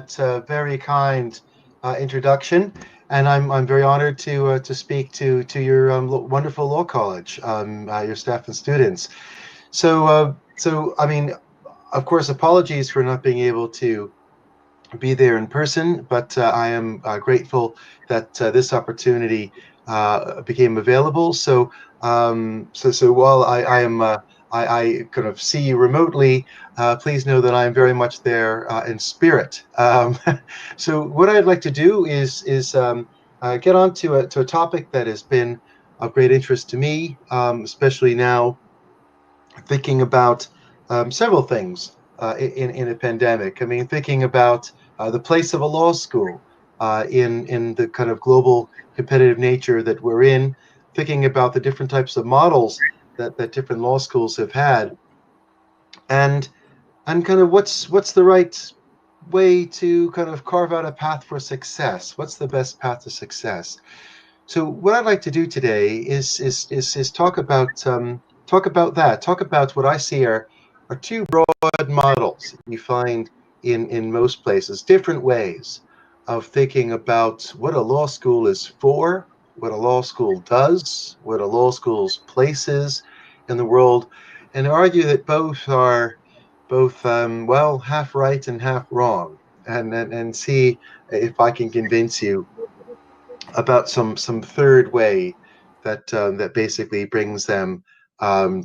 very kind introduction, and I'm very honored to speak to your wonderful law college, your staff and students. So I mean, of course, apologies for not being able to be there in person, but I am grateful that this opportunity became available. So while I am I kind of see you remotely, please know that I am very much there in spirit. So what I'd like to do is get on to a topic that has been of great interest to me, especially now thinking about several things in a pandemic. I mean, thinking about the place of a law school in the kind of global competitive nature that we're in, thinking about the different types of models that different law schools have had, and and kind of what's the right way to kind of carve out a path for success. What's the best path to success? So what I'd like to do today is talk about that. Talk about what I see are two broad models you find in most places, different ways of thinking about what a law school is for, what a law school does, what a law school's place is in the world, and argue that both are both well, half right and half wrong, and see if I can convince you about some third way that basically brings them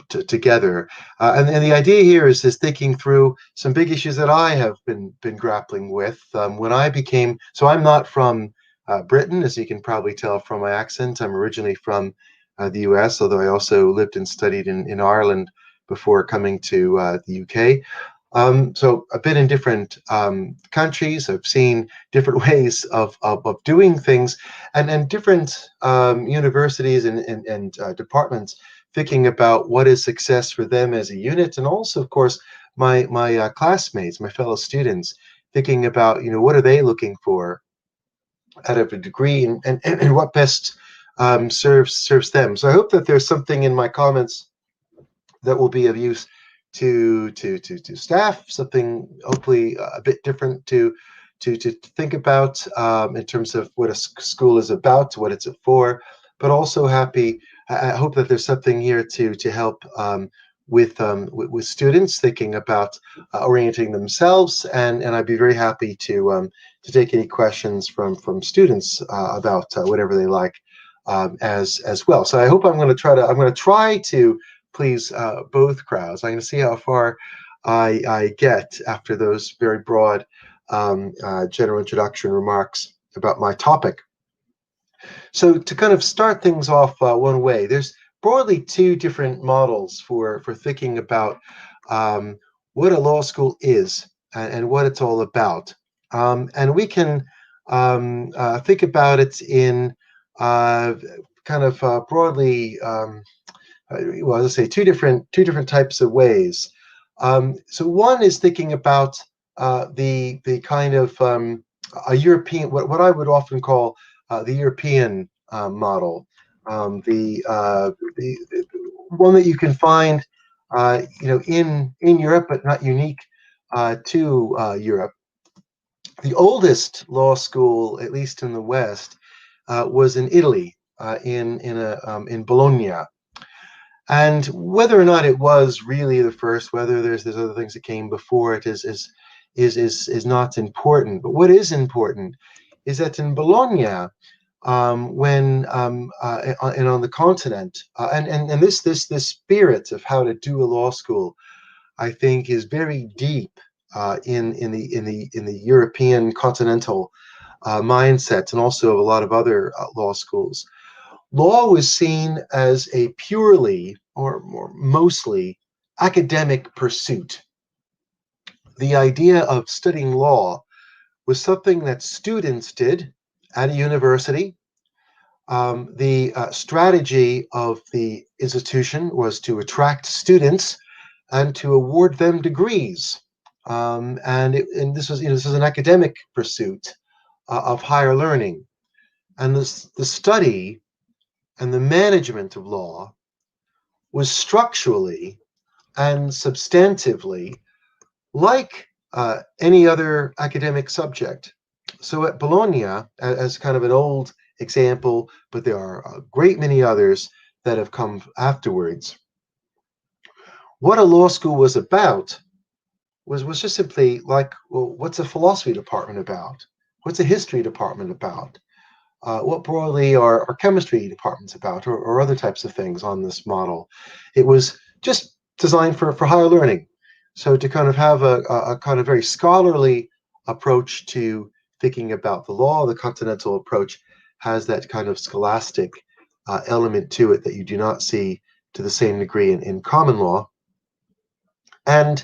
together. And the idea here is thinking through some big issues that I have been grappling with when I became. So I'm not from Britain, as you can probably tell from my accent. I'm originally from the U.S., although I also lived and studied in Ireland before coming to the UK. So I've been in different countries. I've seen different ways of doing things, and different universities and departments thinking about what is success for them as a unit, and also, of course, my classmates, my fellow students, thinking about what are they looking for out of a degree, and what best serves them. So I hope that there's something in my comments that will be of use to staff, something hopefully a bit different to think about in terms of what a school is about, what it's for, but also happy. I hope that there's something here to help with students thinking about orienting themselves, and I'd be very happy to take any questions from students about whatever they like as well. So I hope I'm going to try to please both crowds. I'm going to see how far I get after those very broad general introduction remarks about my topic. So to kind of start things off one way, there's broadly two different models for thinking about what a law school is and what it's all about. And we can think about it in kind of broadly well, let's say two different types of ways. So one is thinking about the kind of a European, what I would often call the European model, the one that you can find in Europe, but not unique to Europe. The oldest law school, at least in the West, was in Italy, in Bologna. And whether or not it was really the first, whether there's other things that came before it is not important. But what is important is that in Bologna, when and on the continent, and this spirit of how to do a law school, I think, is very deep in the European continental mindset, and also a lot of other law schools. Law was seen as a purely or mostly academic pursuit. The idea of studying law was something that students did at a university. The strategy of the institution was to attract students and to award them degrees. And this was an academic pursuit of higher learning. And the study and the management of law was structurally and substantively like any other academic subject. So at Bologna, as kind of an old example, but there are a great many others that have come afterwards. What a law school was about was just simply like, well, what's a philosophy department about? What's a history department about? What broadly are chemistry departments about, or other types of things on this model? It was just designed for higher learning. So to kind of have a kind of very scholarly approach to thinking about the law, the continental approach has that kind of scholastic element to it that you do not see to the same degree in common law. And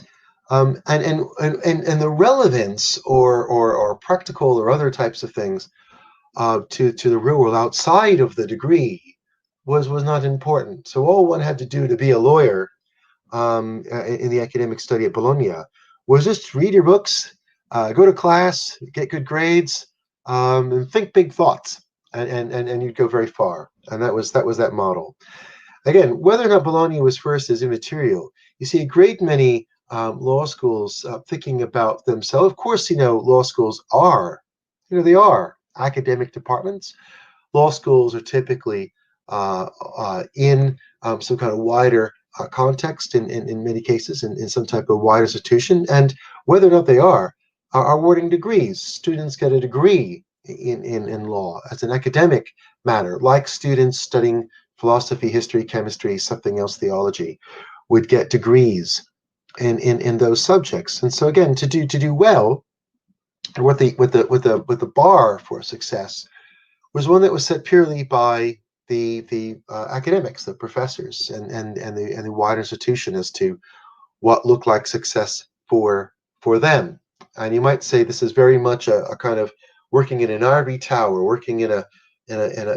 and the relevance or practical or other types of things to the real world outside of the degree was not important. So all one had to do to be a lawyer in the academic study at Bologna was just read your books, go to class, get good grades, and think big thoughts, and you'd go very far. And that was that model. Again, whether or not Bologna was first is immaterial. You see a great many law schools thinking about themselves. Of course, law schools are, they are academic departments. Law schools are typically in some kind of wider context in many cases, in some type of wider institution. And whether or not they are awarding degrees. Students get a degree in law as an academic matter, like students studying philosophy, history, chemistry, something else, theology, would get degrees in those subjects. And so again, to do well, and with the bar for success was one that was set purely by the academics, the professors, and the wider institution as to what looked like success for them. And you might say this is very much a kind of working in an ivory tower, working in a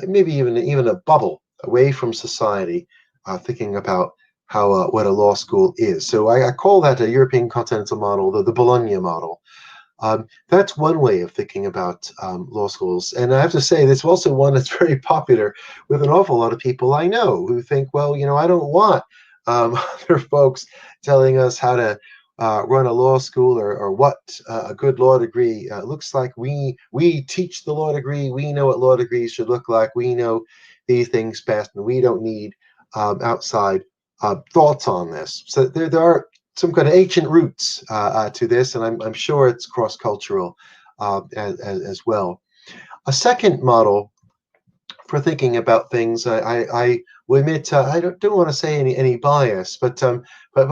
maybe even a bubble away from society, thinking about how what a law school is. So I call that a European continental model, the Bologna model. That's one way of thinking about law schools. And I have to say, that's also one that's very popular with an awful lot of people I know who think, well, I don't want other folks telling us how to run a law school or what a good law degree looks like. We teach the law degree. We know what law degrees should look like. We know these things best, and we don't need outside thoughts on this. So there are some kind of ancient roots to this, and I'm sure it's cross-cultural as well. A second model for thinking about things, I will admit I don't want to say any bias, but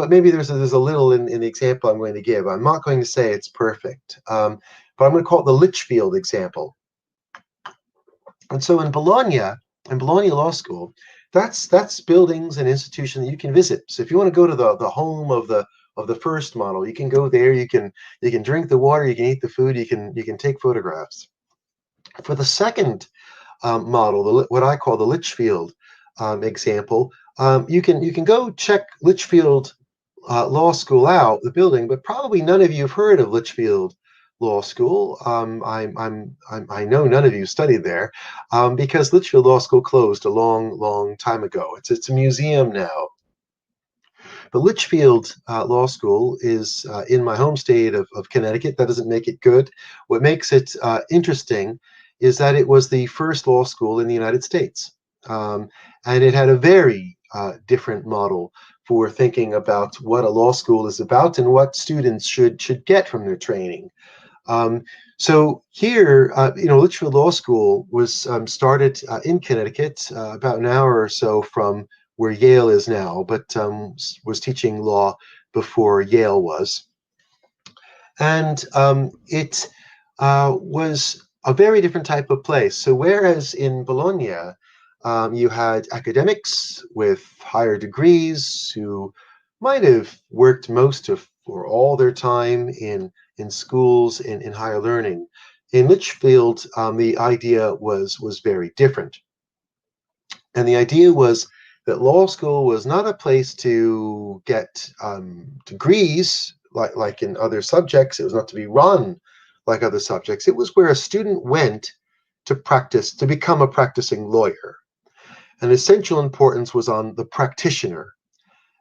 maybe there's a little in the example I'm going to give. I'm not going to say it's perfect, but I'm going to call it the Litchfield example. And so in Bologna Law School, that's buildings and institution that you can visit. So if you want to go to the home of the first model, you can go there. You can drink the water. You can eat the food. You can take photographs. For the second model, what I call the Litchfield example, you can go check Litchfield Law School out, the building, but probably none of you have heard of Litchfield Law School. I know none of you studied there because Litchfield Law School closed a long time ago. It's a museum now. The Litchfield Law School is in my home state of Connecticut. That doesn't make it good. What makes it interesting is that it was the first law school in the United States. And it had a very different model for thinking about what a law school is about and what students should get from their training. So here, Litchfield Law School was started in Connecticut, about an hour or so from where Yale is now, but was teaching law before Yale was. And it was a very different type of place. So whereas in Bologna, you had academics with higher degrees who might have worked most of or all their time in schools in higher learning. In Litchfield, the idea was very different. And the idea was that law school was not a place to get degrees like in other subjects. It was not to be run like other subjects. It was where a student went to practice, to become a practicing lawyer. And essential importance was on the practitioner,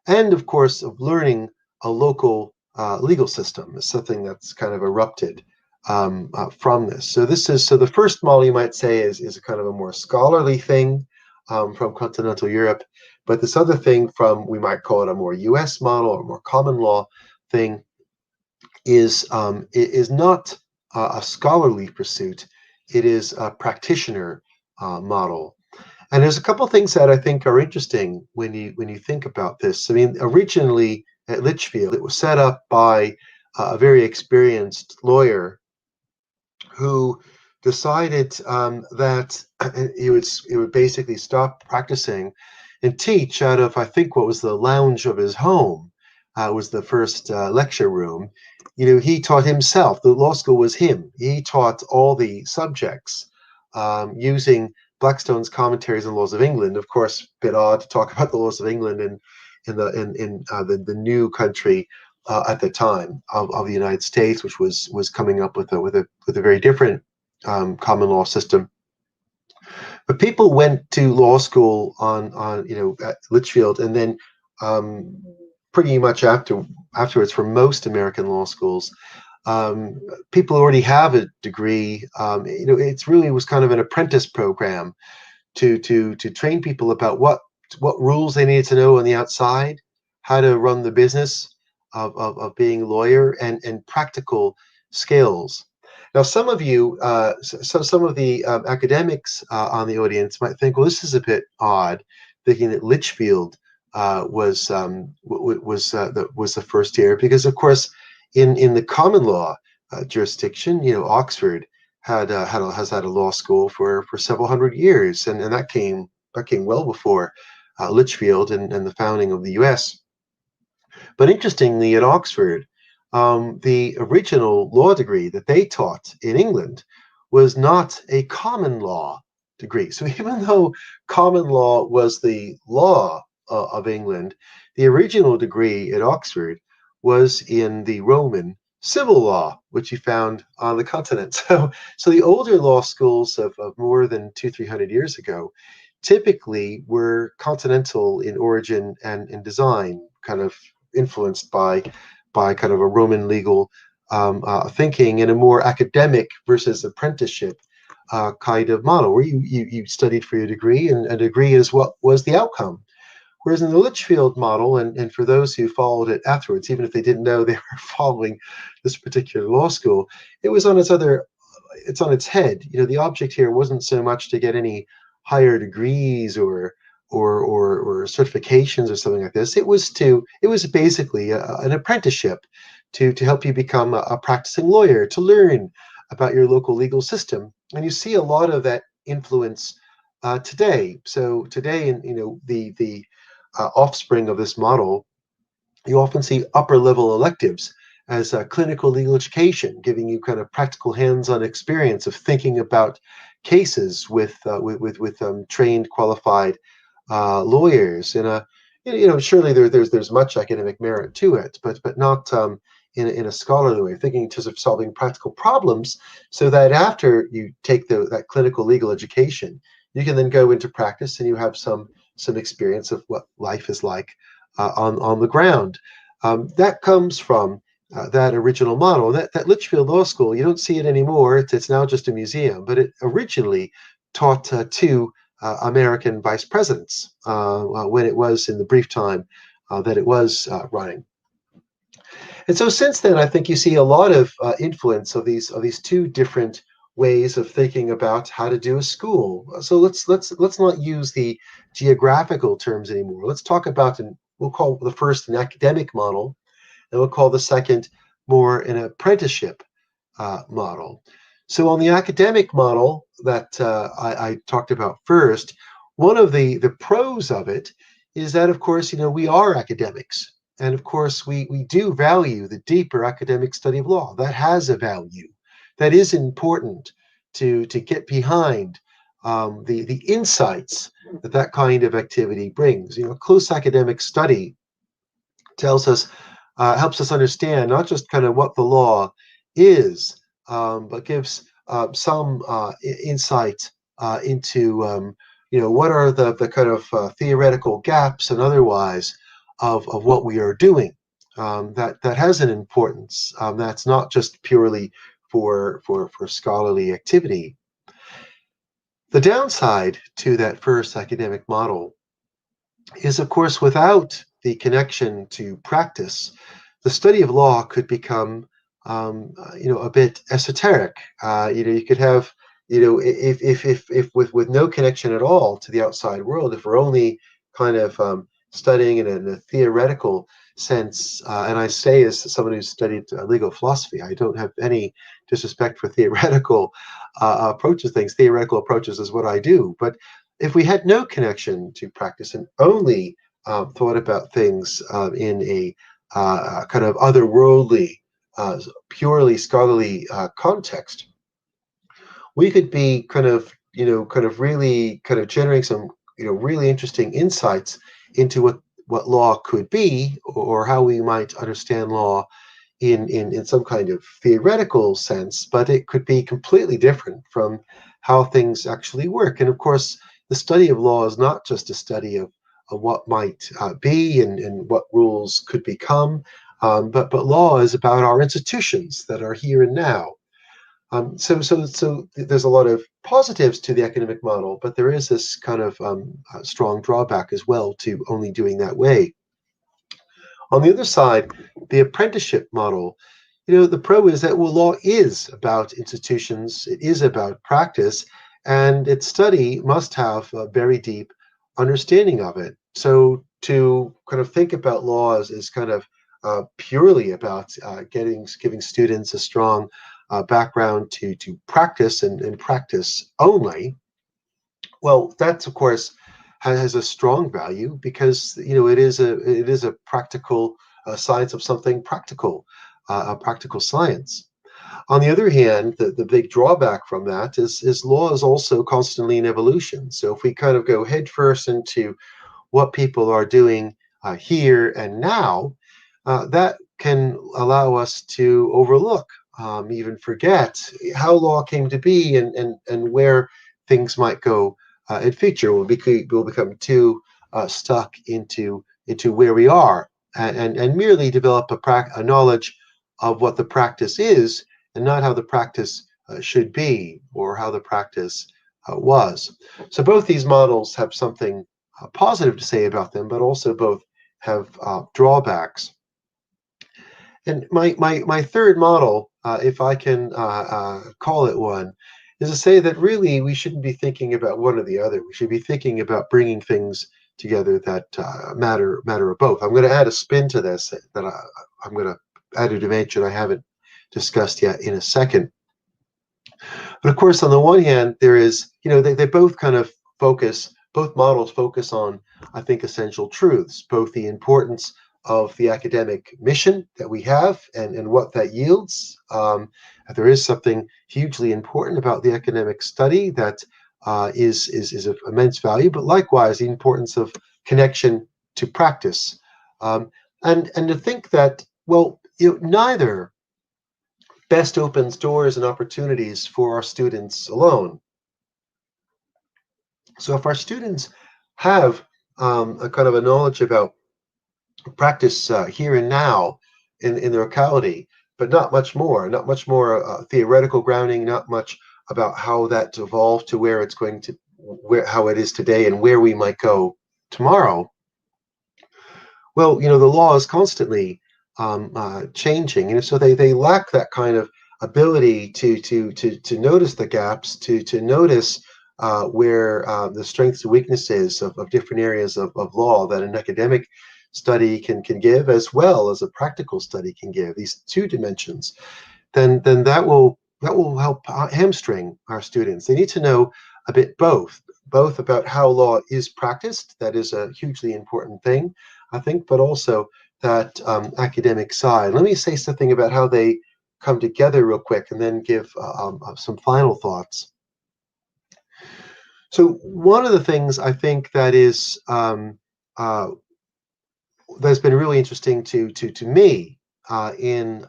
and of course of learning a local legal system. It's something that's kind of erupted from this. So the first model you might say is a kind of a more scholarly thing from continental Europe, but this other thing from, we might call it a more U.S. model or more common law thing, is not a scholarly pursuit. It is a practitioner model. And there's a couple things that I think are interesting when you think about this. I mean, originally at Litchfield, it was set up by a very experienced lawyer who decided that he would basically stop practicing and teach out of, I think, what was the lounge of his home. Was the first lecture room. He taught himself. The law school was him. He taught all the subjects using Blackstone's Commentaries on Laws of England. Of course, a bit odd to talk about the laws of England in the new country at the time of the United States, which was coming up with a very different common law system. But people went to law school at Litchfield, and then pretty much afterwards, for most American law schools, people already have a degree. It's really was kind of an apprentice program to train people about what rules they needed to know on the outside, how to run the business of being a lawyer, and practical skills. Now, some of you, some of the academics on the audience might think, well, this is a bit odd, thinking that Litchfield was the first year, because of course in the common law jurisdiction, Oxford has had a law school for several hundred years, and that came well before Litchfield and the founding of the U.S. But interestingly, at Oxford, the original law degree that they taught in England was not a common law degree. So even though common law was the law of England, the original degree at Oxford was in the Roman civil law, which you found on the continent. So the older law schools of more than 200-300 years ago typically were continental in origin and in design, kind of influenced by kind of a Roman legal thinking, and a more academic versus apprenticeship kind of model, where you studied for your degree, and a degree is what was the outcome. Whereas in the Litchfield model, and for those who followed it afterwards, even if they didn't know they were following this particular law school, it's on its head. The object here wasn't so much to get any higher degrees or certifications or something like this. It was basically an apprenticeship to help you become a practicing lawyer, to learn about your local legal system. And you see a lot of that influence today. So today, in the offspring of this model, you often see upper level electives as clinical legal education, giving you kind of practical hands-on experience of thinking about cases with trained, qualified lawyers. Surely there's much academic merit to it, but not in a scholarly way, thinking in terms of solving practical problems, so that after you take that clinical legal education, you can then go into practice and you have some experience of what life is like on the ground. That comes from that original model. That Litchfield Law School, you don't see it anymore. It's now just a museum, but it originally taught two American vice presidents when it was in the brief time that it was running. And so since then, I think you see a lot of influence of these two different ways of thinking about how to do a school. So let's not use the geographical terms anymore. Let's talk about, and we'll call the first an academic model, and we'll call the second more an apprenticeship model. So on the academic model that I talked about first, one of the pros of it is that, of course, we are academics. And of course, we do value the deeper academic study of law. That has a value. That is important to get behind the insights that kind of activity brings. Close academic study tells us, helps us understand not just kind of what the law is, but gives some insight into what are the kind of theoretical gaps and otherwise of what we are doing that has an importance. That's not just purely for scholarly activity. The downside to that first academic model is, of course, without the connection to practice, the study of law could become, a bit esoteric. You could have, if with no connection at all to the outside world, if we're only kind of studying in a theoretical sense, and I say as someone who's studied legal philosophy, I don't have any disrespect for theoretical approaches. Theoretical approaches is what I do, but if we had no connection to practice and only thought about things in a kind of otherworldly, purely scholarly context, we could be really kind of generating some, really interesting insights into what law could be, or how we might understand law in some kind of theoretical sense, but it could be completely different from how things actually work. And of course, the study of law is not just a study of what might be and what rules could become, but law is about our institutions that are here and now. So there's a lot of positives to the academic model, but there is this kind of strong drawback as well to only doing that way. On the other side, the apprenticeship model, the pro is that, well, law is about institutions, it is about practice, and its study must have a very deep understanding of it. So to kind of think about law as kind of purely about giving students a strong background to practice and practice only, well, that's of course has a strong value, because it is a practical science of something practical, a practical science. On the other hand, the big drawback from that is law is also constantly in evolution. So if we kind of go headfirst into what people are doing here and now, that can allow us to overlook, even forget how law came to be, and where things might go in future. We'll become too stuck into where we are, and merely develop a knowledge of what the practice is, and not how the practice should be, or how the practice was. So both these models have something positive to say about them, but also both have drawbacks. And my third model, if I can call it one, is to say that really we shouldn't be thinking about one or the other. We should be thinking about bringing things together that matter of both. I'm going to add a spin to this, that I'm going to add a dimension I haven't discussed yet in a second. But of course, on the one hand, there is, they both kind of both models focus on, I think, essential truths, both the importance of the academic mission that we have, and what that yields. There is something hugely important about the academic study that is of immense value, but likewise the importance of connection to practice. And to think that, well, neither best opens doors and opportunities for our students alone. So if our students have a kind of a knowledge about practice here and now in their locality, but not much more theoretical grounding, not much about how that's evolved to where it's going to, how it is today, and where we might go tomorrow. Well, the law is constantly changing, so they lack that kind of ability to notice the gaps, to notice where the strengths and weaknesses of different areas of law that an academic study can give, as well as a practical study can give, these two dimensions. Then that will help hamstring our students. They need to know a bit both about how law is practiced. That is a hugely important thing, I think, but also that academic side. Let me say something about how they come together real quick, and then give some final thoughts. So one of the things I think that is that's been really interesting to me in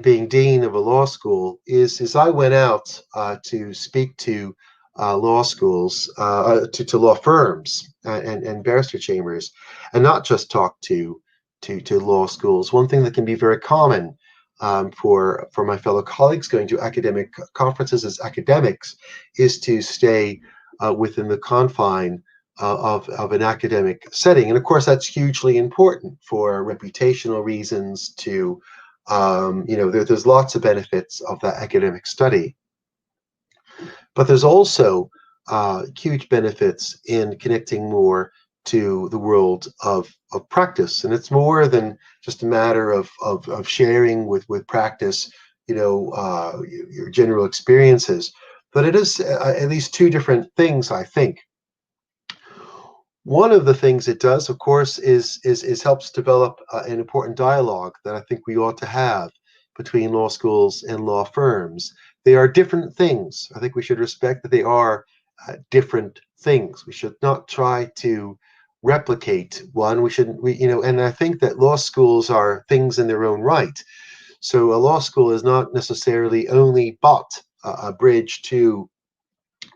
being dean of a law school is I went out to speak to law schools, to law firms and barrister chambers, and not just talk to to law schools. One thing that can be very common for my fellow colleagues going to academic conferences as academics is to stay within the confine of an academic setting. And of course, that's hugely important for reputational reasons to, there's lots of benefits of that academic study. But there's also huge benefits in connecting more to the world of practice. And it's more than just a matter of sharing with practice, your general experiences. But it is at least two different things, I think. One of the things it does, of course, is helps develop an important dialogue that I think we ought to have between law schools and law firms. They are different things. I think we should respect that they are different things. We should not try to replicate one. We shouldn't, and I think that law schools are things in their own right. So a law school is not necessarily only but a bridge to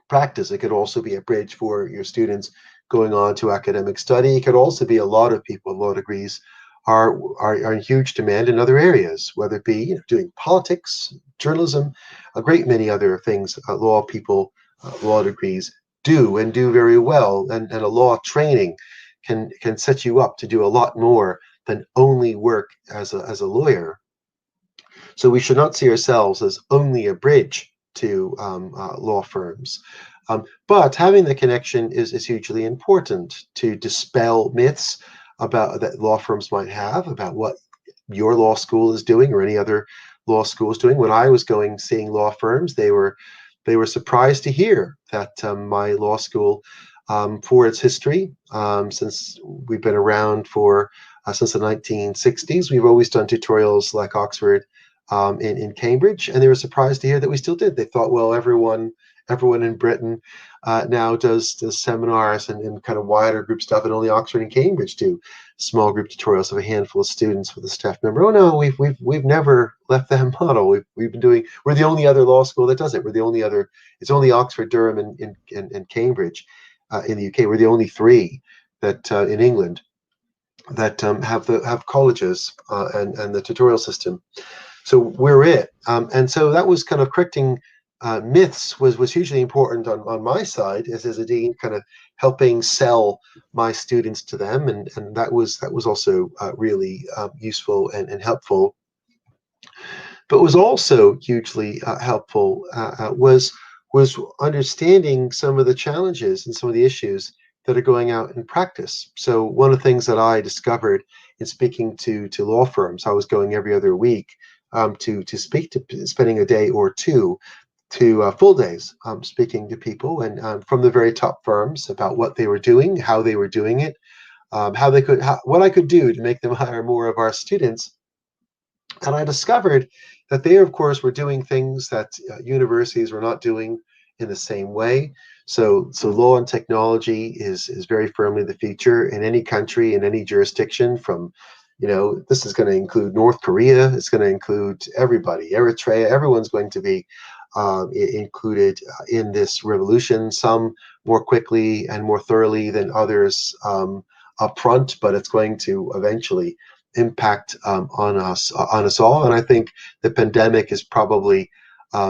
practice. It could also be a bridge for your students going on to academic study. It could also be a lot of people with law degrees are in huge demand in other areas, whether it be doing politics, journalism, a great many other things law people, law degrees do and do very well. And a law training can set you up to do a lot more than only work as a lawyer. So we should not see ourselves as only a bridge to law firms. But having the connection is hugely important to dispel myths about that law firms might have about what your law school is doing or any other law school is doing. When I was seeing law firms, they were surprised to hear that my law school, for its history, since we've been around since the 1960s, we've always done tutorials like Oxford in Cambridge, and they were surprised to hear that we still did. They thought, well, everyone in Britain now does seminars and kind of wider group stuff, and only Oxford and Cambridge do small group tutorials of a handful of students with a staff member. Oh no, we've never left that model. We've been doing. We're the only other law school that does it. We're the only other. It's only Oxford, Durham, and Cambridge in the UK. We're the only three that in England that have colleges and the tutorial system. So we're it. And so that was kind of correcting myths was hugely important on my side as a dean, kind of helping sell my students to them, and that was also really useful and helpful. But was also hugely helpful was understanding some of the challenges and some of the issues that are going out in practice. So one of the things that I discovered in speaking to law firms, I was going every other week to speak to, spending a day or two to full days speaking to people and from the very top firms about what they were doing, how they were doing it, what I could do to make them hire more of our students. And I discovered that they, of course, were doing things that universities were not doing in the same way. So law and technology is very firmly the future in any country, in any jurisdiction. From, this is going to include North Korea. It's going to include everybody, Eritrea. Everyone's going to be included in this revolution. Some more quickly and more thoroughly than others up front, but it's going to eventually impact on us all. And I think the pandemic is probably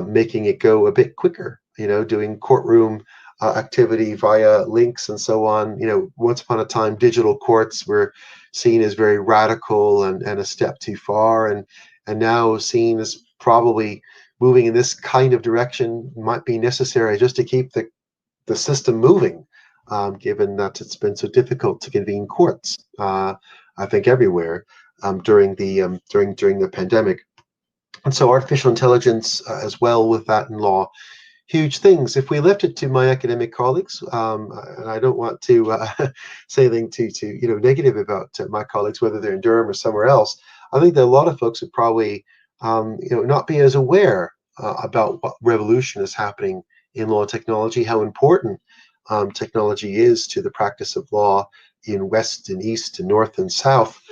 making it go a bit quicker. Doing courtroom activity via links and so on. Once upon a time, digital courts were seen as very radical and a step too far, and now seen as probably moving in this kind of direction might be necessary just to keep the system moving, given that it's been so difficult to convene courts. I think everywhere during the pandemic, and so artificial intelligence as well with that in law. Huge things. If we left it to my academic colleagues, and I don't want to say anything to negative about my colleagues, whether they're in Durham or somewhere else, I think that a lot of folks would probably not be as aware about what revolution is happening in law and technology, how important technology is to the practice of law in West and East and North and South,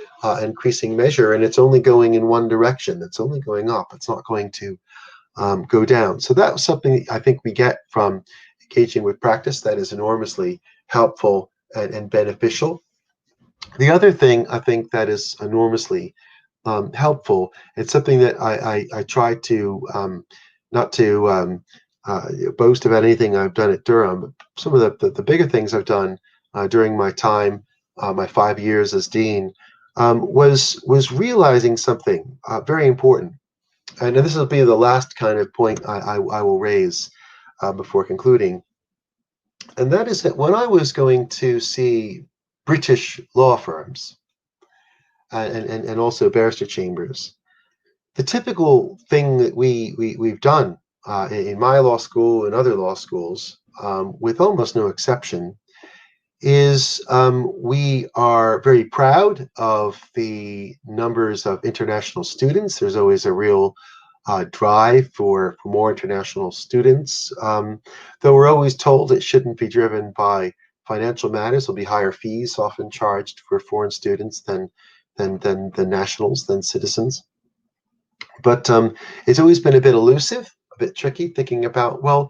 increasing measure, and it's only going in one direction. It's only going up. It's not going to go down. So that was something I think we get from engaging with practice that is enormously helpful and beneficial. The other thing I think that is enormously helpful, it's something that I try to not to boast about anything I've done at Durham, but some of the bigger things I've done during my time, my 5 years as dean, was realizing something very important. And this will be the last kind of point I will raise before concluding. And that is that when I was going to see British law firms and also barrister chambers, the typical thing that we've done in my law school and other law schools, with almost no exception, is we are very proud of the numbers of international students. There's always a real drive for more international students, though we're always told it shouldn't be driven by financial matters. There'll be higher fees often charged for foreign students than nationals, than citizens. But it's always been a bit elusive, a bit tricky, thinking about, well,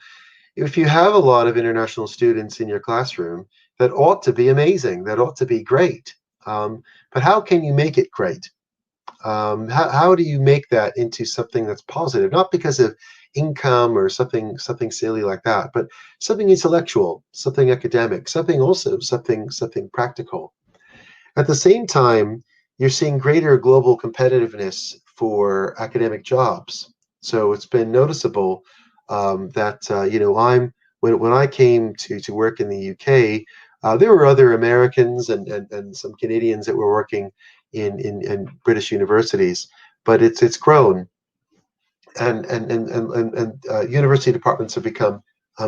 if you have a lot of international students in your classroom, that ought to be amazing, that ought to be great. But how can you make it great? How do you make that into something that's positive, not because of income or something silly like that, but something intellectual, something academic, something practical. At the same time, you're seeing greater global competitiveness for academic jobs. So it's been noticeable that when I came to work in the UK, there were other Americans and some Canadians that were working in British universities, but it's grown, and university departments have become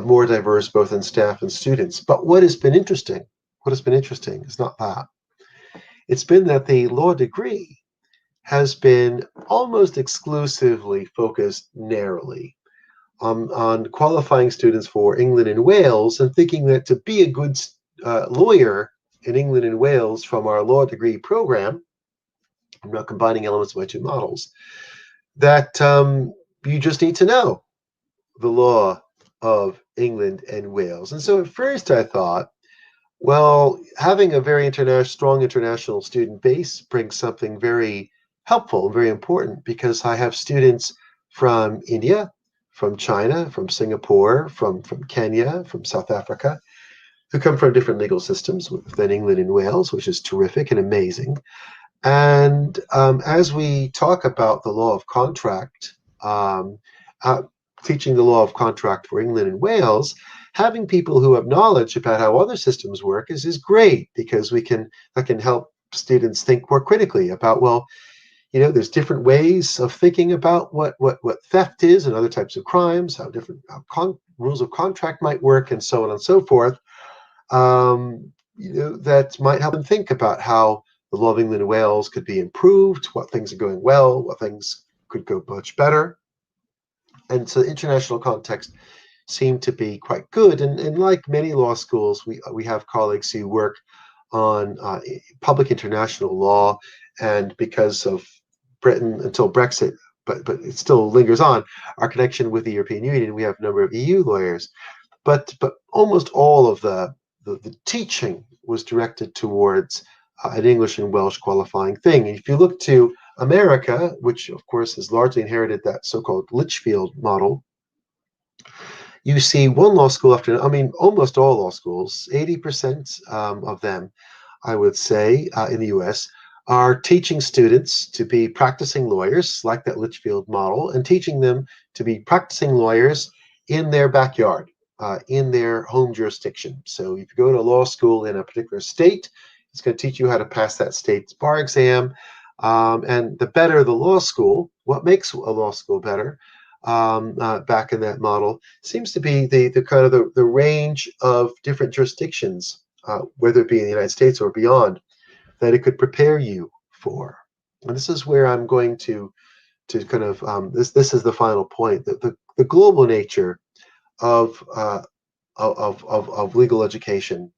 more diverse both in staff and students. But what has been interesting is not that. It's been that the law degree has been almost exclusively focused narrowly on qualifying students for England and Wales, and thinking that to be a good lawyer in England and Wales from our law degree program, I'm not combining elements of my two models, that you just need to know the law of England and Wales. And so at first I thought, well, having a very strong international student base brings something very helpful and very important, because I have students from India, from China, from Singapore, from Kenya, from South Africa, who come from different legal systems than England and Wales, which is terrific and amazing. And as we talk about the law of contract, uh, teaching the law of contract for England and Wales, having people who have knowledge about how other systems work is great, because that can help students think more critically about, well, there's different ways of thinking about what theft is and other types of crimes, how different rules of contract might work, and so on and so forth. That might help them think about how the law of England and Wales could be improved, what things are going well, what things could go much better. And so the international context seemed to be quite good. And like many law schools, we have colleagues who work on public international law, and because of Britain until Brexit, but it still lingers on, our connection with the European Union, we have a number of EU lawyers. But almost all of the teaching was directed towards an English and Welsh qualifying thing. And if you look to America, which of course has largely inherited that so-called Litchfield model, you see one law school after, I mean, almost all law schools, 80% of them, I would say, in the US, are teaching students to be practicing lawyers, like that Litchfield model, and teaching them to be practicing lawyers in their backyard, in their home jurisdiction. So if you go to law school in a particular state, it's going to teach you how to pass that state's bar exam. And the better the law school, what makes a law school better, back in that model, seems to be the kind of the range of different jurisdictions, whether it be in the United States or beyond, that it could prepare you for. And this is where I'm going to kind of this is the final point, that the global nature of legal education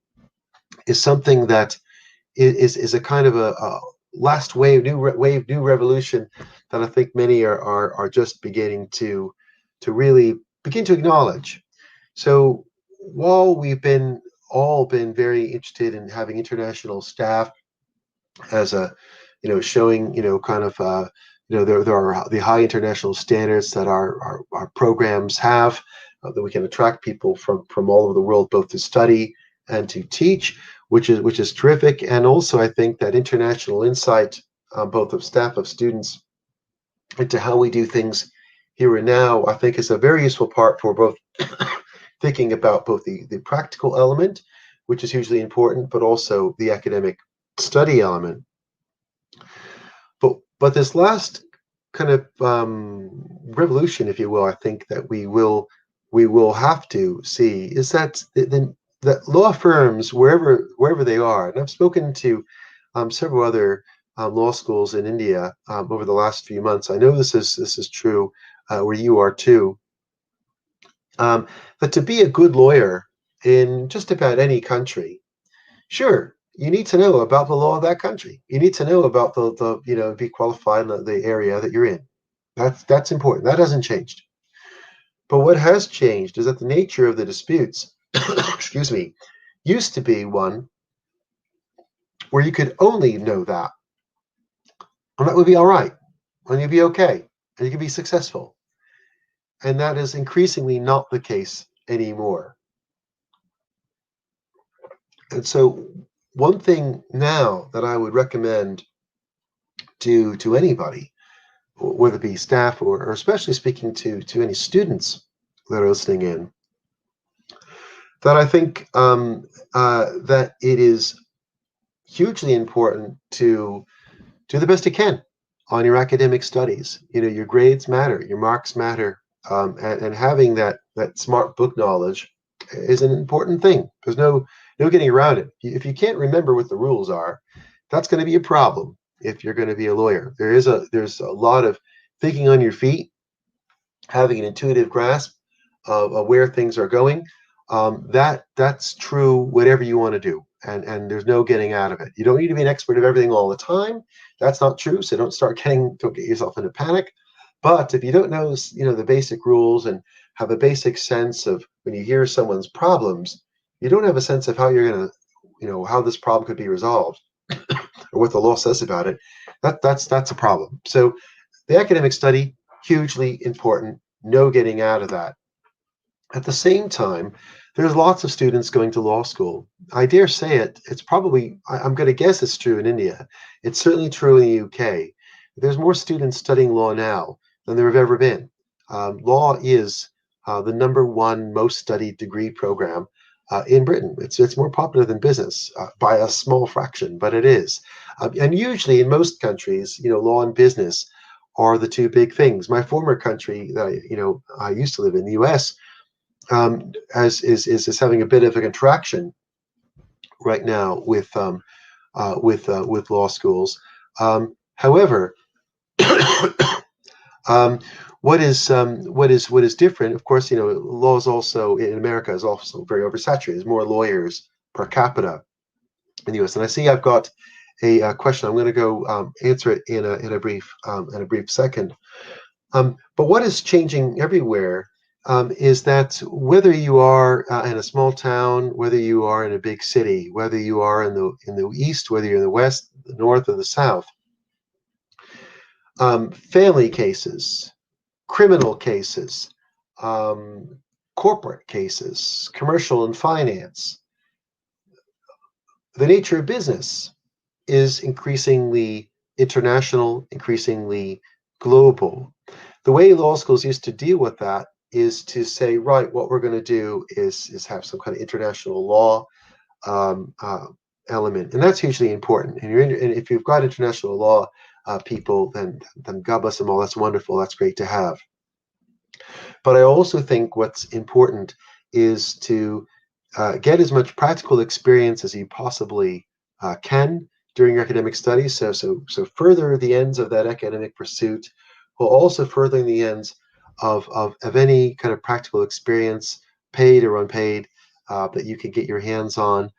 is something that is a kind of a last new revolution that I think many are just beginning to really begin to acknowledge. So while we've all been very interested in having international staff as a, showing, kind of, there are the high international standards that our programs have, that we can attract people from all over the world, both to study and to teach, which is terrific. And also, I think that international insight, both of staff, of students, into how we do things here and now, I think is a very useful part for both thinking about both the practical element, which is hugely important, but also the academic study element. But this last kind of revolution, if you will, I think that we will have to see is that that law firms, wherever they are, and I've spoken to several other law schools in India over the last few months. I know this is true where you are too. That to be a good lawyer in just about any country, sure, you need to know about the law of that country. You need to know about the be qualified in the area that you're in. That's important. That hasn't changed. But what has changed is that the nature of the disputes, excuse me, used to be one where you could only know that, and that would be all right, and you'd be okay, and you could be successful. And that is increasingly not the case anymore. And so, one thing now that I would recommend to anybody, whether it be staff or especially speaking to any students that are listening in, that I think that it is hugely important to do the best you can on your academic studies. Your grades matter, your marks matter, and having that smart book knowledge is an important thing. There's no getting around it. If you can't remember what the rules are, that's going to be a problem if you're going to be a lawyer. There's a lot of thinking on your feet, having an intuitive grasp of where things are going. That's true whatever you want to do, and there's no getting out of it. You don't need to be an expert of everything all the time. That's not true. So don't get yourself into panic. But if you don't know the basic rules and have a basic sense of when you hear someone's problems, you don't have a sense of how you're going to how this problem could be resolved or what the law says about it. That's a problem. So the academic study, hugely important. No getting out of that. At the same time, there's lots of students going to law school. I dare say it's probably, I'm going to guess it's true in India. It's certainly true in the UK. There's more students studying law now than there have ever been. Law is the number one most studied degree program in Britain. It's more popular than business by a small fraction, but it is. And usually in most countries, law and business are the two big things. My former country that I used to live in, the US, as is having a bit of a contraction right now with law schools. However, what is different, of course, law is also in America is also very oversaturated. There's more lawyers per capita in the U.S. And I see I've got a question. I'm going to go answer it in a brief second. But what is changing everywhere is that whether you are in a small town, whether you are in a big city, whether you are in the east, whether you're in the west, the north, or the south, family cases, criminal cases, corporate cases, commercial and finance, the nature of business is increasingly international, increasingly global. The way law schools used to deal with that is to say, right, what we're going to do is have some kind of international law element, and that's hugely important. And if you've got international law people, then God bless them all. That's wonderful. That's great to have. But I also think what's important is to get as much practical experience as you possibly can during your academic studies. So further the ends of that academic pursuit, while also furthering the ends of any kind of practical experience, paid or unpaid, that you can get your hands on.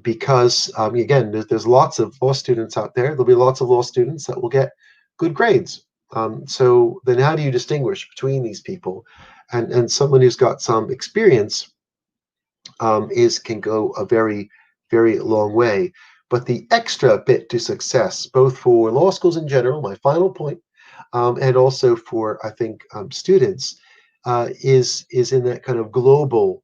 Because again, there's lots of law students out there. There'll be lots of law students that will get good grades. So then how do you distinguish between these people? And someone who's got some experience can go a very, very long way. But the extra bit to success, both for law schools in general, my final point, and also for, I think, students, is in that kind of global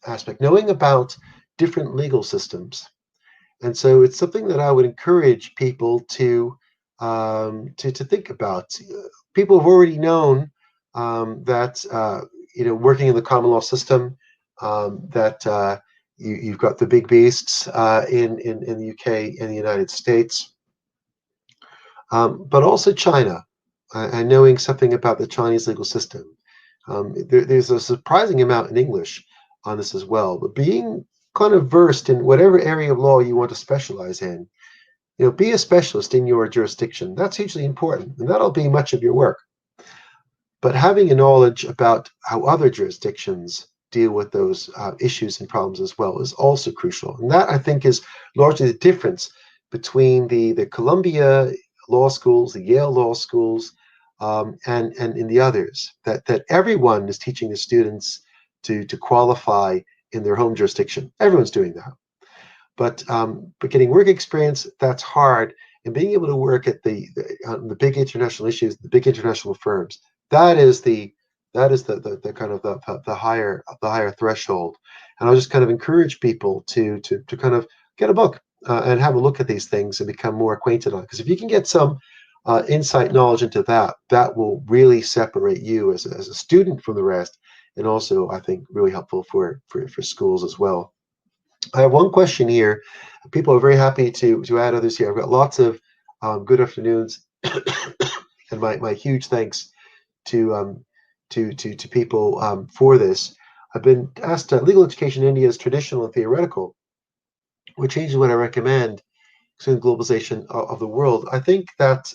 aspect, knowing about different legal systems. And so it's something that I would encourage people to think about. People have already known that working in the common law system, that you've got the big beasts in the UK and the United States, but also China, and knowing something about the Chinese legal system. There's a surprising amount in English on this as well, but being kind of versed in whatever area of law you want to specialize in, be a specialist in your jurisdiction. That's hugely important, and that'll be much of your work. But having a knowledge about how other jurisdictions deal with those issues and problems as well is also crucial. And that, I think, is largely the difference between the Columbia law schools, the Yale law schools, and in the others, that everyone is teaching the students to qualify in their home jurisdiction. Everyone's doing that. But getting work experience, that's hard. And being able to work at the big international issues, the big international firms, that is the kind of the higher threshold. And I'll just kind of encourage people to kind of get a book and have a look at these things and become more acquainted on it. Because if you can get some insight knowledge into that, that will really separate you as a student from the rest, and also, I think, really helpful for schools as well. I have one question here. People are very happy to add others here. I've got lots of good afternoons, and my huge thanks to people for this. I've been asked, legal education in India is traditional and theoretical, which changes what I recommend concerning globalization of the world. I think that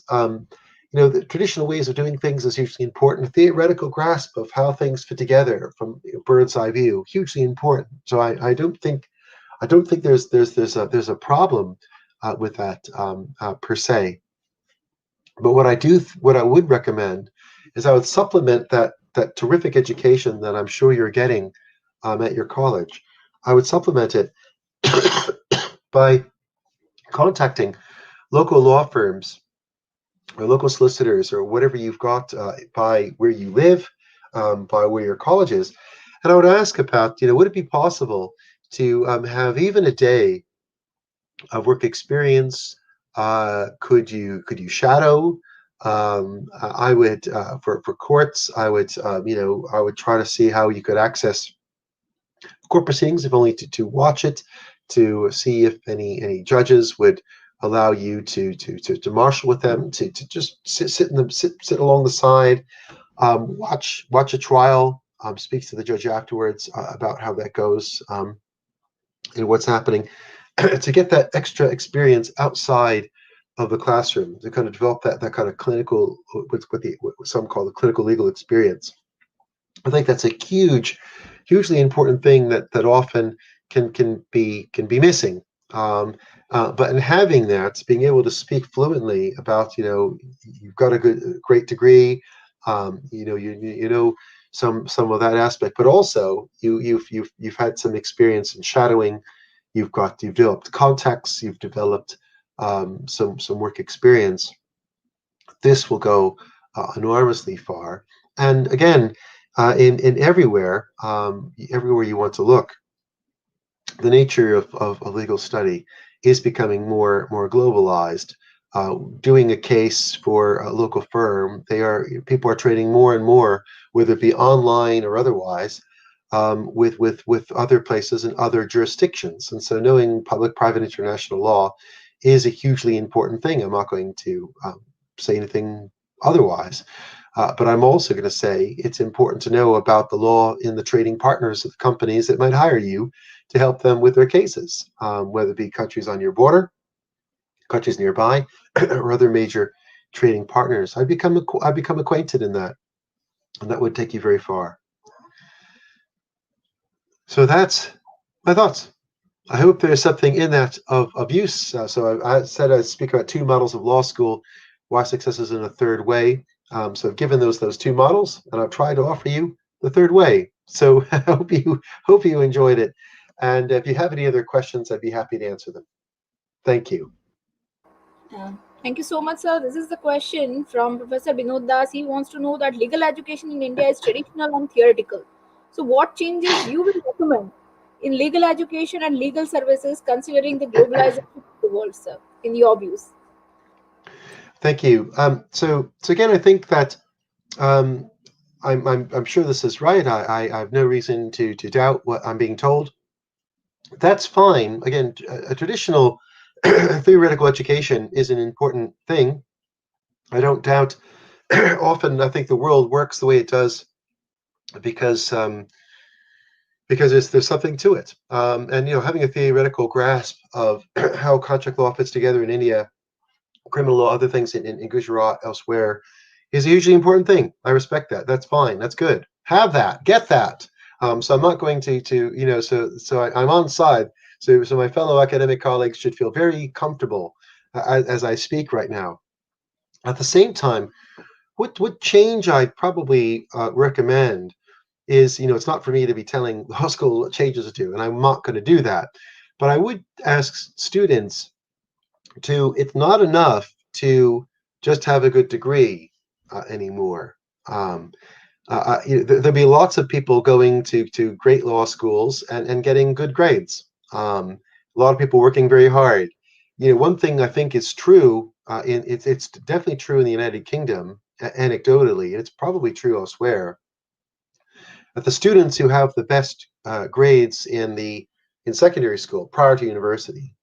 the traditional ways of doing things is hugely important. A theoretical grasp of how things fit together from a bird's eye view, hugely important. So I don't think there's a problem with that per se. But what I would recommend is I would supplement that terrific education that I'm sure you're getting at your college. I would supplement it by contacting local law firms or local solicitors or whatever you've got by where you live, by where your college is. And I would ask about, would it be possible to have even a day of work experience? Could you shadow? I would for courts. I would try to see how you could access court proceedings, if only to watch it, to see if any judges would allow you to marshal with them, to just sit along the side, watch a trial, speak to the judge afterwards about how that goes, and what's happening, to get that extra experience outside of the classroom, to kind of develop that kind of clinical, what some call the clinical legal experience. I think that's a hugely important thing that often can be missing. But in having that, being able to speak fluently about, you've got a great degree, you know some of that aspect, but also you've had some experience in shadowing. You've developed contacts. You've developed some work experience. This will go enormously far. And again, in everywhere you want to look, the nature of legal study is becoming more globalized. Doing a case for a local firm, people are trading more and more, whether it be online or otherwise, with other places and other jurisdictions. And so knowing public-private international law is a hugely important thing. I'm not going to say anything otherwise. But I'm also going to say it's important to know about the law in the trading partners of the companies that might hire you to help them with their cases, whether it be countries on your border, countries nearby, or other major trading partners. I become acquainted in that, and that would take you very far. So that's my thoughts. I hope there's something in that of use. So I said I'd speak about 2 models of law school, why success is in a third way. So I've given those 2 models, and I've tried to offer you the third way. So I hope you enjoyed it. And if you have any other questions, I'd be happy to answer them. Thank you. Uh, Thank you so much, sir. This is the question from Professor Binod Das. He wants to know that legal education in India is traditional and theoretical. So, what changes you will recommend in legal education and legal services considering the globalization of the world, sir, in your views? Thank you. So again, I think that um, I'm sure this is right. I have no reason to doubt what I'm being told. That's fine. Again, a traditional theoretical education is an important thing. I don't doubt. Often, I think the world works the way it does because there's something to it. And having a theoretical grasp of how contract law fits together in India, criminal law, other things in Gujarat, elsewhere, is a hugely important thing. I respect that. That's fine. That's good. Have that. Get that. So I'm not going to I'm on side. So my fellow academic colleagues should feel very comfortable as I speak right now. At the same time, what change I'd probably recommend is, it's not for me to be telling law school what changes to do, and I'm not going to do that. But I would ask students it's not enough to just have a good degree anymore. Um, there'll be lots of people going to great law schools and getting good grades. A lot of people working very hard. One thing I think is true, it's definitely true in the United Kingdom, anecdotally, and it's probably true elsewhere, that the students who have the best grades in secondary school prior to university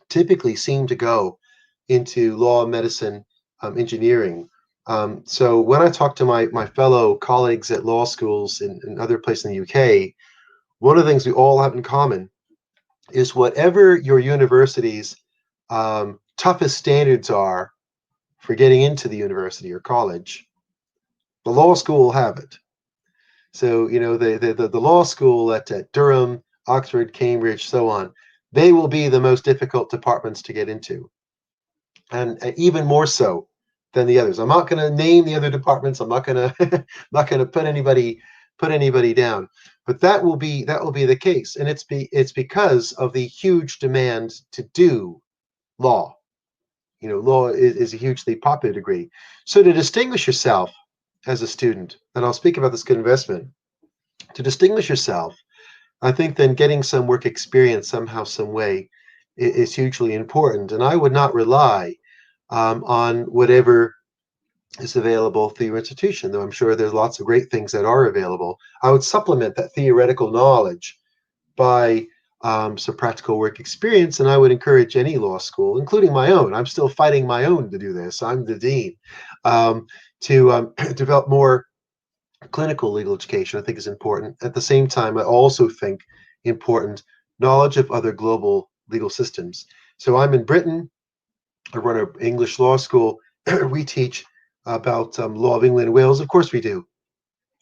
typically seem to go into law, medicine, engineering. So when I talk to my fellow colleagues at law schools in other places in the UK, one of the things we all have in common is whatever your university's toughest standards are for getting into the university or college, the law school will have it. So the law school at Durham, Oxford, Cambridge, so on, they will be the most difficult departments to get into, and even more so than the others. I'm not going to name the other departments. I'm not going to not going to put anybody down, but that will be the case, and it's because of the huge demand to do law. Law is a hugely popular degree. So to distinguish yourself as a student, and I'll speak about this good investment, to distinguish yourself, I think then getting some work experience somehow, some way, is hugely important. And I would not rely on whatever is available through your institution, though I'm sure there's lots of great things that are available. I would supplement that theoretical knowledge by some practical work experience, and I would encourage any law school, including my own. I'm still fighting my own to do this. I'm the dean. To develop more clinical legal education, I think, is important. At the same time, I also think important knowledge of other global legal systems. So I'm in Britain. I run an English law school. We teach about law of England and Wales. Of course, we do.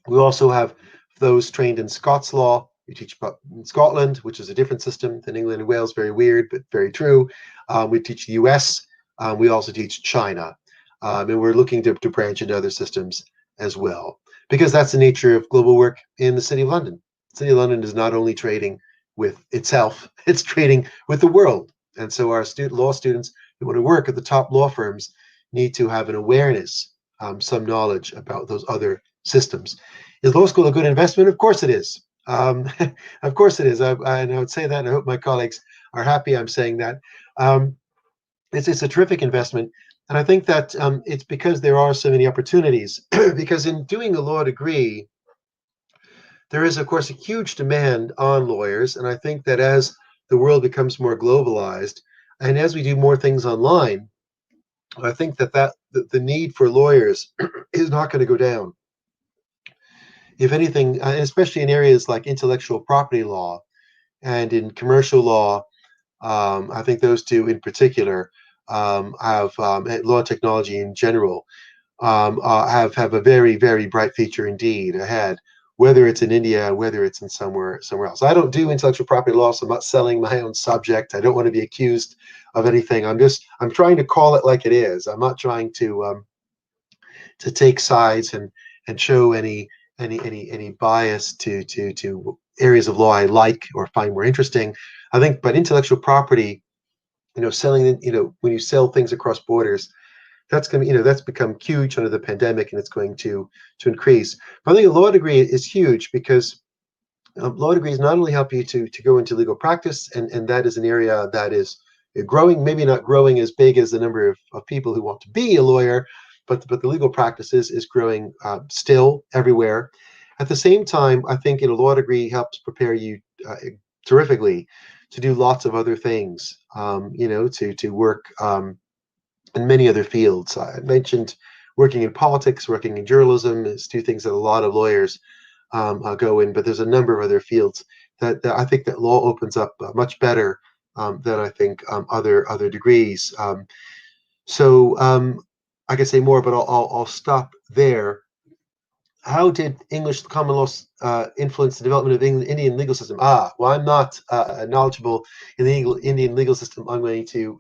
We also have those trained in Scots law. We teach about Scotland, which is a different system than England and Wales. Very weird, but very true. We teach the US. We also teach China. And we're looking to branch into other systems as well, because that's the nature of global work in the City of London. The City of London is not only trading with itself, it's trading with the world. And so our law students who want to work at the top law firms need to have an awareness, some knowledge about those other systems. Is law school a good investment? Of course it is. Of course it is. And I would say that, and I hope my colleagues are happy I'm saying that. It's a terrific investment. And I think that it's because there are so many opportunities. Because in doing a law degree, there is, of course, a huge demand on lawyers. And I think that as the world becomes more globalized, and as we do more things online, I think that the need for lawyers is not going to go down. If anything, especially in areas like intellectual property law and in commercial law, I think those two in particular have law and technology in general have a very, very bright future indeed ahead, whether it's in India, whether it's in somewhere else. I don't do intellectual property law, so I'm not selling my own subject. I don't want to be accused of anything. I'm trying to call it like it is. I'm not trying to take sides and show any bias to areas of law I like or find more interesting. I think, but intellectual property selling, when you sell things across borders, that's going to, that's become huge under the pandemic, and it's going to increase. But I think a law degree is huge because law degrees not only help you to go into legal practice, and that is an area that is growing, maybe not growing as big as the number of people who want to be a lawyer, but the legal practice is growing still everywhere. At the same time, I think a law degree helps prepare you terrifically to do lots of other things, to work in many other fields. I mentioned working in politics, working in journalism is two things that a lot of lawyers go in, but there's a number of other fields that I think that law opens up much better than I think other degrees. So I can say more, but I'll stop there. How did English common law influence the development of Indian legal system? Well, I'm not knowledgeable in the Indian legal system. I'm going to,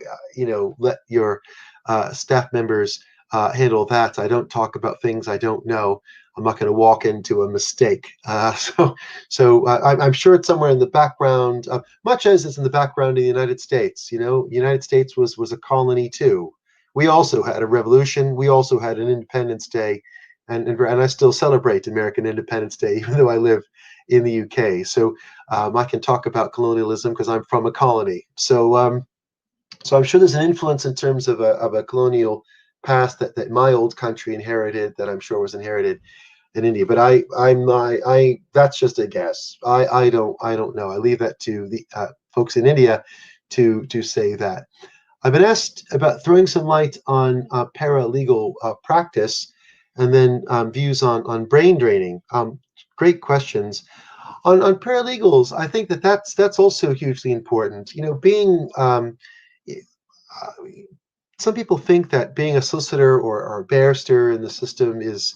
let your staff members handle that. I don't talk about things I don't know. I'm not going to walk into a mistake. I'm sure it's somewhere in the background, much as it's in the background in the United States. The United States was a colony too. We also had a revolution. We also had an Independence Day, and I still celebrate American Independence Day, even though I live in the UK. So I can talk about colonialism because I'm from a colony. So I'm sure there's an influence in terms of a colonial past that my old country inherited, that I'm sure was inherited in India. But I that's just a guess. I don't know. I leave that to the folks in India to say that. I've been asked about throwing some light on paralegal practice, and then views on brain draining. Great questions. On paralegals, I think that's also hugely important. Being some people think that being a solicitor or a barrister in the system is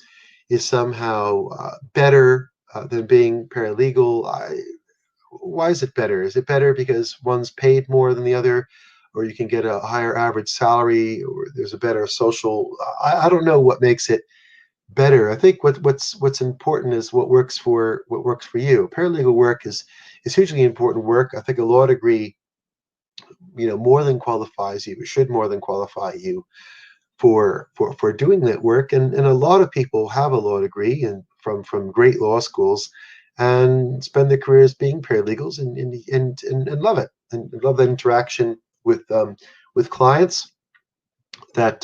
somehow better than being paralegal. Why is it better? Is it better because one's paid more than the other, or you can get a higher average salary, or there's a better social? I don't know what makes it better. I think what's important is what works for you. Paralegal work is hugely important work. I think a law degree, more than qualifies you. It should more than qualify you for doing that work. And a lot of people have a law degree and from great law schools, and spend their careers being paralegals and love it, and love that interaction with clients that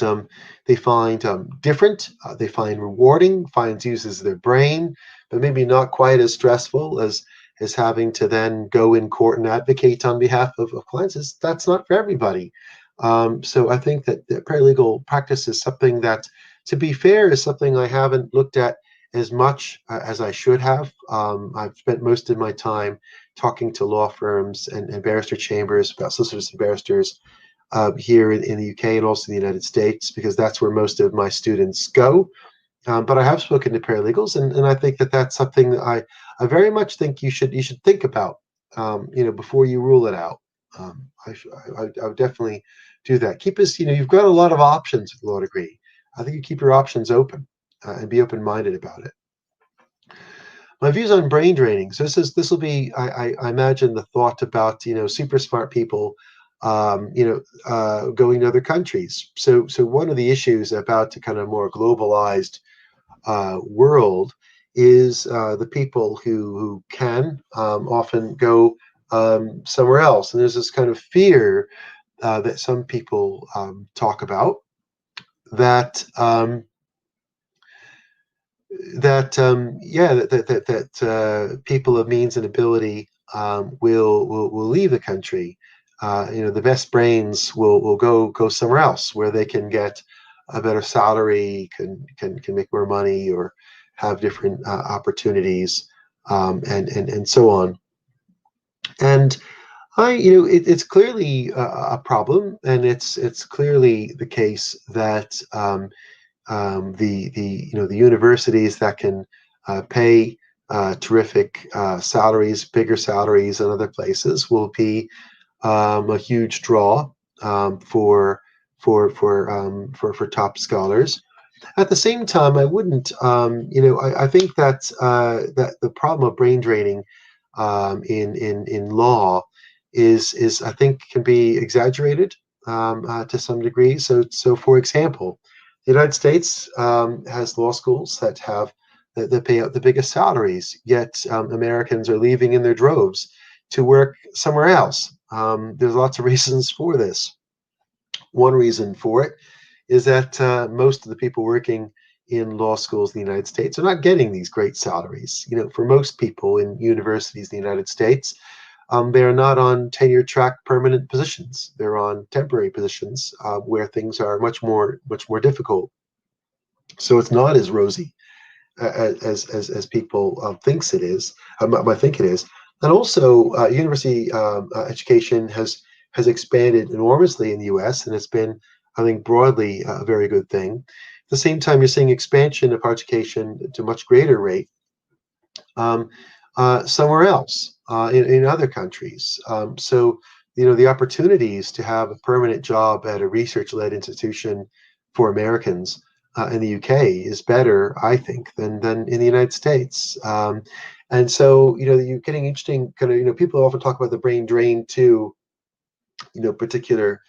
they find different, they find rewarding, uses their brain, but maybe not quite as stressful as having to then go in court and advocate on behalf of clients. That's not for everybody. So I think that the paralegal practice is something that, to be fair, is something I haven't looked at as much as I should have. I've spent most of my time talking to law firms and barrister chambers about solicitors and barristers here in the UK and also in the United States, because that's where most of my students go. But I have spoken to paralegals, and I think that that's something that I very much think you should think about, before you rule it out. I would definitely do that. You've got a lot of options with law degree. I think you keep your options open and be open-minded about it. My views on brain draining. So this will be, I imagine, the thought about super smart people going to other countries. So one of the issues about the kind of more globalized world is the people who can often go somewhere else, and there's this kind of fear that some people talk about, that people of means and ability will leave the country. The best brains will go somewhere else where they can get a better salary, can make more money, or have different opportunities, and so on. And it's clearly a problem, and it's clearly the case that the universities that can pay terrific salaries, bigger salaries than other places, will be a huge draw for top scholars. At the same time, I wouldn't, I think that the problem of brain draining in law is I think can be exaggerated. to some degree. So for example, the United States has law schools that pay out the biggest salaries, yet Americans are leaving in their droves to work somewhere else. There's lots of reasons for this. One reason for it is that most of the people working in law schools in the United States are not getting these great salaries. For most people in universities in the United States, they are not on tenure track permanent positions. They're on temporary positions where things are much more difficult. So it's not as rosy as people thinks it is. I think it is. And also, university education has expanded enormously in the U.S. and it's been, I think, broadly a very good thing. At the same time, you're seeing expansion of higher education to a much greater rate um, somewhere else in other countries. So, the opportunities to have a permanent job at a research-led institution for Americans in the UK is better, I think, than in the United States. And so, you're getting interesting kind of, people often talk about the brain drain to, particular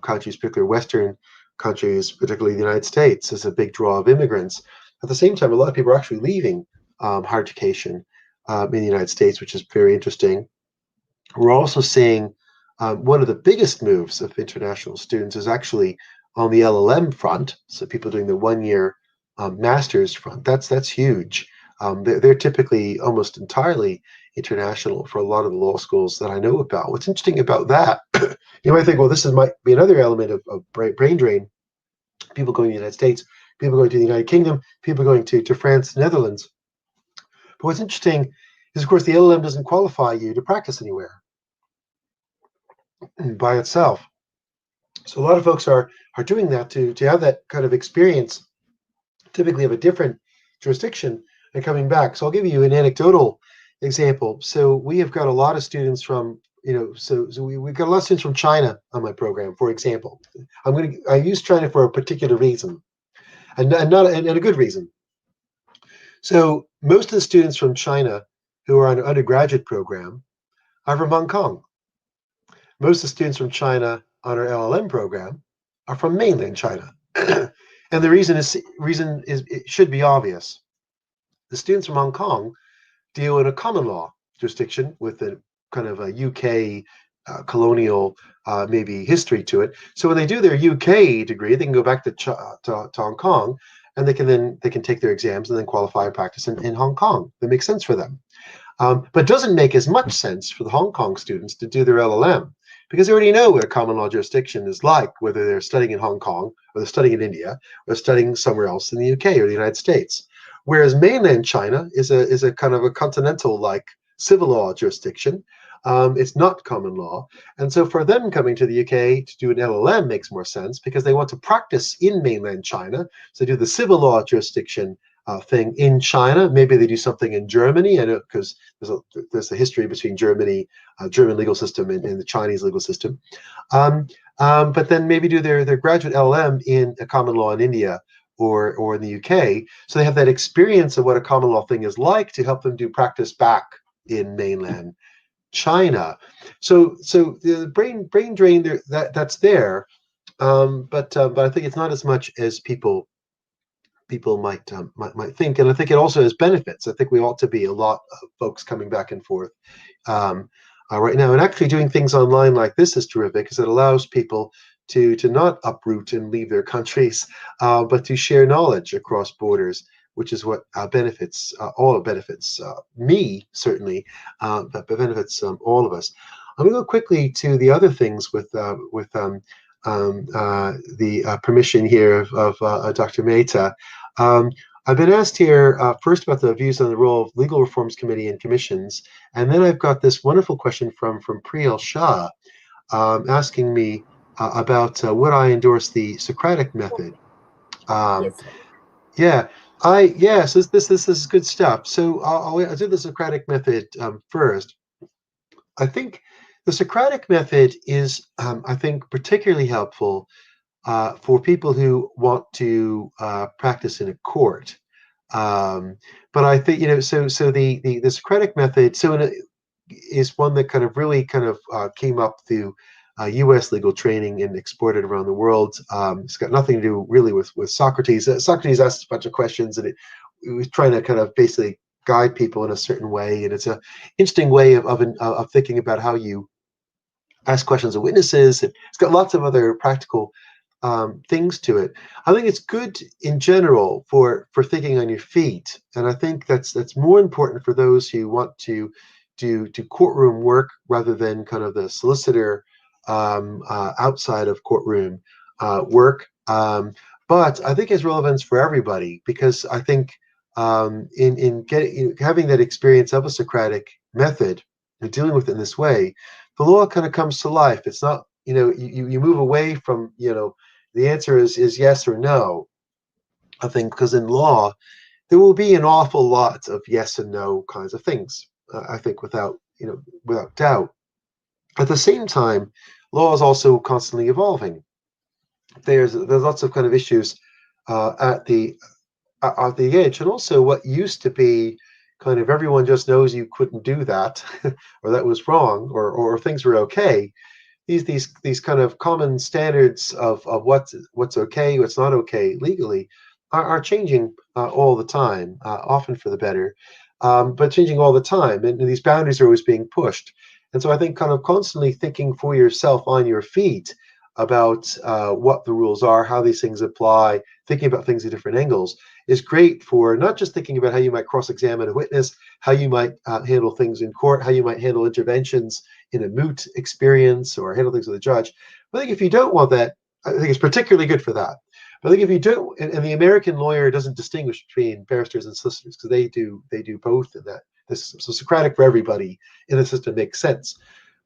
countries, particular Western countries, particularly the United States, as a big draw of immigrants. At the same time, a lot of people are actually leaving higher education in the United States, which is very interesting. We're also seeing one of the biggest moves of international students is actually on the LLM front. So people doing the 1 year master's front. That's huge. They're typically almost entirely international for a lot of the law schools that I know about. What's interesting about that, you might think, well, might be another element of brain drain. People going to the United States, people going to the United Kingdom, people going to France, Netherlands. But what's interesting is, of course, the LLM doesn't qualify you to practice anywhere by itself. So a lot of folks are doing that to have that kind of experience, typically of a different jurisdiction, and coming back. So I'll give you an anecdotal example. So we have got a lot of students from, we've got a lot of students from China on my program, for example. I use China for a particular reason, and a good reason. So most of the students from China who are on an undergraduate program are from Hong Kong. Most of the students from China on our LLM program are from mainland China. And the reason is it should be obvious. The students from Hong Kong deal in a common law jurisdiction with a kind of a UK colonial maybe history to it. So when they do their UK degree, they can go back to Hong Kong, and they can take their exams and then qualify and practice in Hong Kong. That makes sense for them. But doesn't make as much sense for the Hong Kong students to do their LLM, because they already know what a common law jurisdiction is like, whether they're studying in Hong Kong or they're studying in India or studying somewhere else in the UK or the United States. Whereas mainland China is a kind of a continental like civil law jurisdiction. It's not common law. And so for them coming to the UK to do an LLM makes more sense because they want to practice in mainland China. So they do the civil law jurisdiction thing in China. Maybe they do something in Germany. I know because there's a history between German legal system and the Chinese legal system. But then maybe do their graduate LLM in a common law in India or in the UK. So they have that experience of what a common law thing is like to help them do practice back in mainland China. So the brain drain there, that's there. But I think it's not as much as people might think, and I think it also has benefits. I think we ought to be a lot of folks coming back and forth right now, and actually doing things online like this is terrific because it allows people to not uproot and leave their countries, but to share knowledge across borders, which is what benefits me certainly, but benefits all of us. I'm going to go quickly to the other things with the permission here of Dr. Mehta. I've been asked here first about the views on the role of Legal Reforms Committee and commissions, and then I've got this wonderful question from Priyal Shah asking me about would I endorse the Socratic method. Yes. Yeah, yes, this is good stuff. So I'll do the Socratic method first. I think the Socratic method is, I think, particularly helpful for people who want to practice in a court. But I think, so the Socratic method, is one that kind of really came up through U.S. legal training and exported around the world. It's got nothing to do really with Socrates. Socrates asked a bunch of questions, and it was trying to kind of basically guide people in a certain way. And it's an interesting way of thinking about how you ask questions of witnesses. It's got lots of other practical things to it. I think it's good in general for thinking on your feet, and I think that's more important for those who want to do courtroom work rather than kind of the solicitor outside of courtroom work. But I think it's relevance for everybody, because I think in getting having that experience of a Socratic method and dealing with it in this way, the law kind of comes to life. It's not, you move away from, the answer is yes or no. I think because in law there will be an awful lot of yes and no kinds of things. I think without doubt. At the same time, law is also constantly evolving. There's lots of kind of issues at the edge, and also what used to be kind of everyone just knows you couldn't do that, or that was wrong, or things were okay. These kind of common standards of what's okay, what's not okay legally are changing all the time, often for the better, but changing all the time, and these boundaries are always being pushed. And so I think kind of constantly thinking for yourself on your feet about what the rules are, how these things apply, thinking about things at different angles is great for not just thinking about how you might cross-examine a witness, how you might handle things in court, how you might handle interventions in a moot experience, or handle things with a judge. I think if you don't want that, I think it's particularly good for that. But I think if you don't, and the American lawyer doesn't distinguish between barristers and solicitors, because they do both in that. So Socratic for everybody in the system makes sense.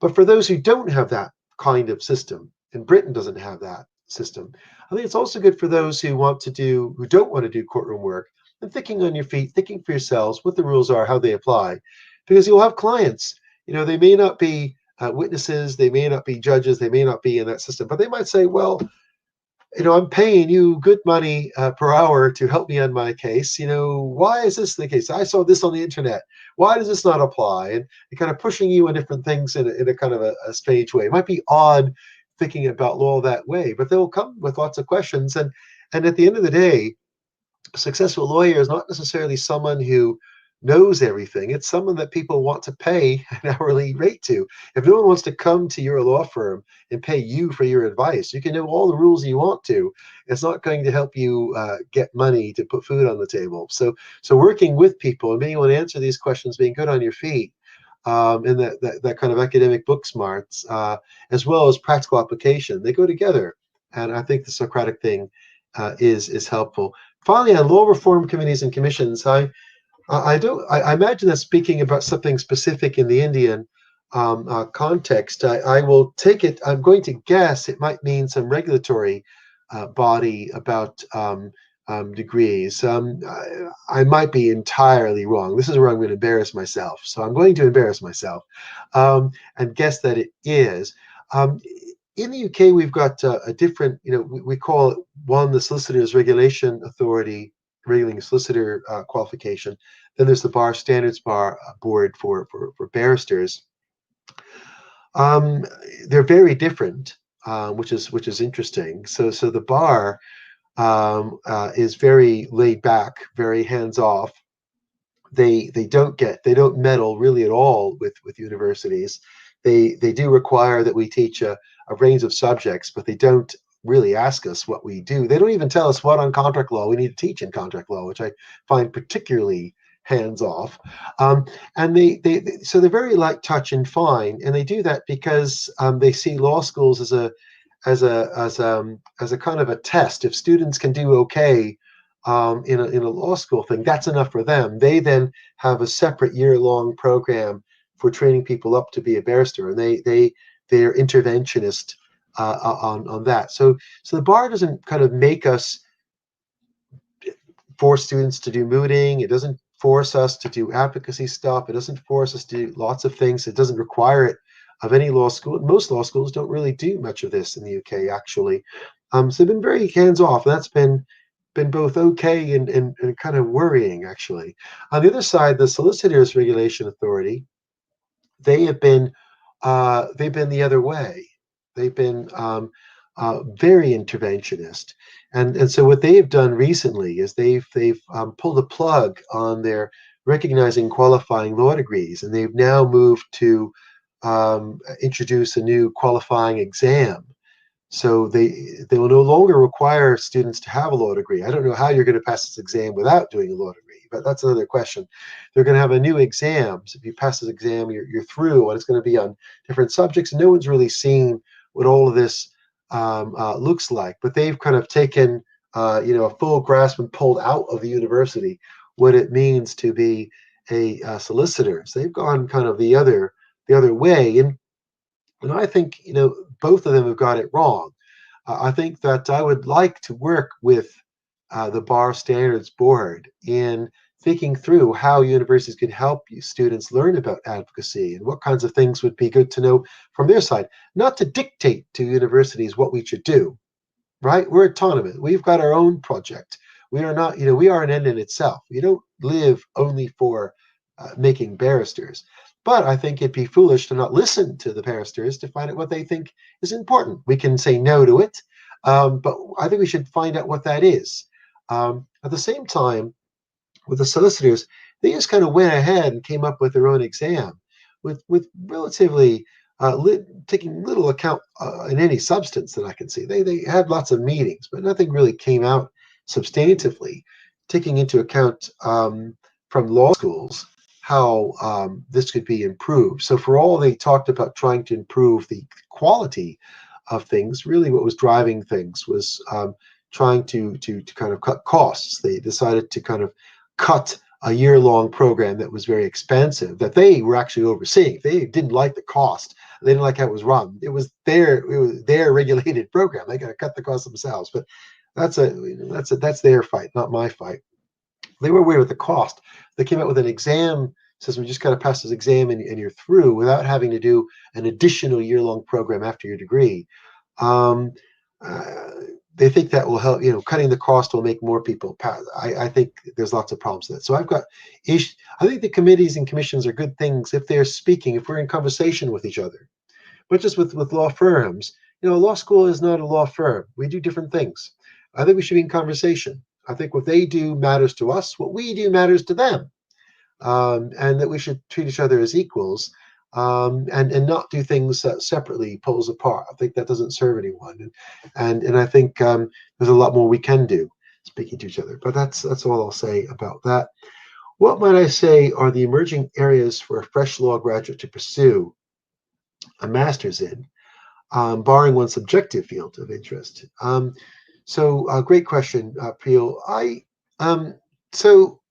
But for those who don't have that kind of system, and Britain doesn't have that system, I think it's also good for those who don't want to do courtroom work, and thinking on your feet, thinking for yourselves what the rules are, how they apply, because you'll have clients. They may not be witnesses, they may not be judges, they may not be in that system, but they might say, well, I'm paying you good money per hour to help me on my case. Why is this the case? I saw this on the internet. Why does this not apply? And kind of pushing you on different things in a kind of a strange way. It might be odd thinking about law that way, but they'll come with lots of questions. And at the end of the day, a successful lawyer is not necessarily someone who knows everything. It's someone that people want to pay an hourly rate to. If no one wants to come to your law firm and pay you for your advice, you can know all the rules you want to. It's not going to help you get money to put food on the table. So working with people and being able to answer these questions, being good on your feet, and that kind of academic book smarts, as well as practical application, they go together. And I think the Socratic thing is helpful. Finally, on law reform committees and commissions, I imagine that speaking about something specific in the Indian context. I will take it. I'm going to guess it might mean some regulatory body about degrees. I might be entirely wrong. This is where I'm going to embarrass myself. So I'm going to embarrass myself and guess that it is. In the UK, we've got a different, we call it the Solicitors Regulation Authority, regulating solicitor qualification. Then there's the Bar Standards Board for barristers. They're very different, which is interesting. So the bar is very laid back, very hands off. They don't meddle really at all with universities. They do require that we teach a range of subjects, but they don't really ask us what we do. They don't even tell us what on contract law we need to teach in contract law, which I find particularly hands off. And so they're very light touch and fine, and they do that because they see law schools as a kind of a test. If students can do okay in a law school thing, that's enough for them. They then have a separate year-long program for training people up to be a barrister, and they're interventionist on that. So the bar doesn't kind of make us force students to do mooting. It doesn't force us to do advocacy stuff. It doesn't force us to do lots of things. It doesn't require it of any law school. Most law schools don't really do much of this in the UK, actually. So they've been very hands off. That's been both okay and kind of worrying, actually. On the other side, the Solicitors Regulation Authority, they've been the other way. They've been very interventionist, and so what they've done recently is they've pulled a plug on their recognizing qualifying law degrees, and they've now moved to introduce a new qualifying exam. So they will no longer require students to have a law degree. I don't know how you're going to pass this exam without doing a law degree, but that's another question. They're going to have a new exam. So if you pass this exam, you're through, and it's going to be on different subjects. And no one's really seen what all of this looks like, but they've kind of taken a full grasp and pulled out of the university what it means to be a solicitor. So they've gone kind of the other way, and I think both of them have got it wrong. I think that I would like to work with the Bar Standards Board in thinking through how universities could help students learn about advocacy and what kinds of things would be good to know from their side, not to dictate to universities what we should do, right? We're autonomous. We've got our own project. We are not, we are an end in itself. We don't live only for making barristers. But I think it'd be foolish to not listen to the barristers to find out what they think is important. We can say no to it, but I think we should find out what that is. At the same time, with the solicitors, they just kind of went ahead and came up with their own exam with relatively taking little account in any substance that I can see. They had lots of meetings, but nothing really came out substantively, taking into account from law schools how this could be improved. So for all they talked about trying to improve the quality of things, really what was driving things was trying to kind of cut costs. They decided to kind of cut a year-long program that was very expensive that they were actually overseeing. They didn't like the cost. They didn't like how it was run. It was their regulated program. They got to cut the cost themselves. But that's their fight, not my fight. They were aware of the cost. They came out with an exam system. You just got to pass this exam and you're through without having to do an additional year-long program after your degree. They think that will help. Cutting the cost will make more people pass. I think there's lots of problems with that. So I think the committees and commissions are good things if they're speaking, if we're in conversation with each other. But just with law firms, law school is not a law firm. We do different things. I think we should be in conversation. I think what they do matters to us. What we do matters to them, and that we should treat each other as equals, and not do things separately, poles apart. I think that doesn't serve anyone, and I think there's a lot more we can do speaking to each other. But that's all I'll say about that. What might I say are the emerging areas for a fresh law graduate to pursue a master's in, barring one subjective field of interest? So great question, Priel. So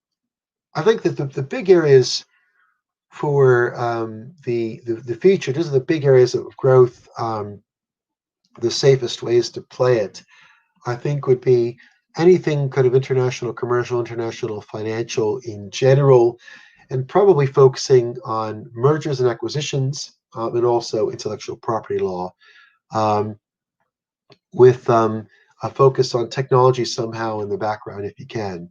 I think that the big areas for the future, these are the big areas of growth. The safest ways to play it, I think, would be anything kind of international commercial, international financial in general, and probably focusing on mergers and acquisitions, and also intellectual property law, with a focus on technology somehow in the background if you can.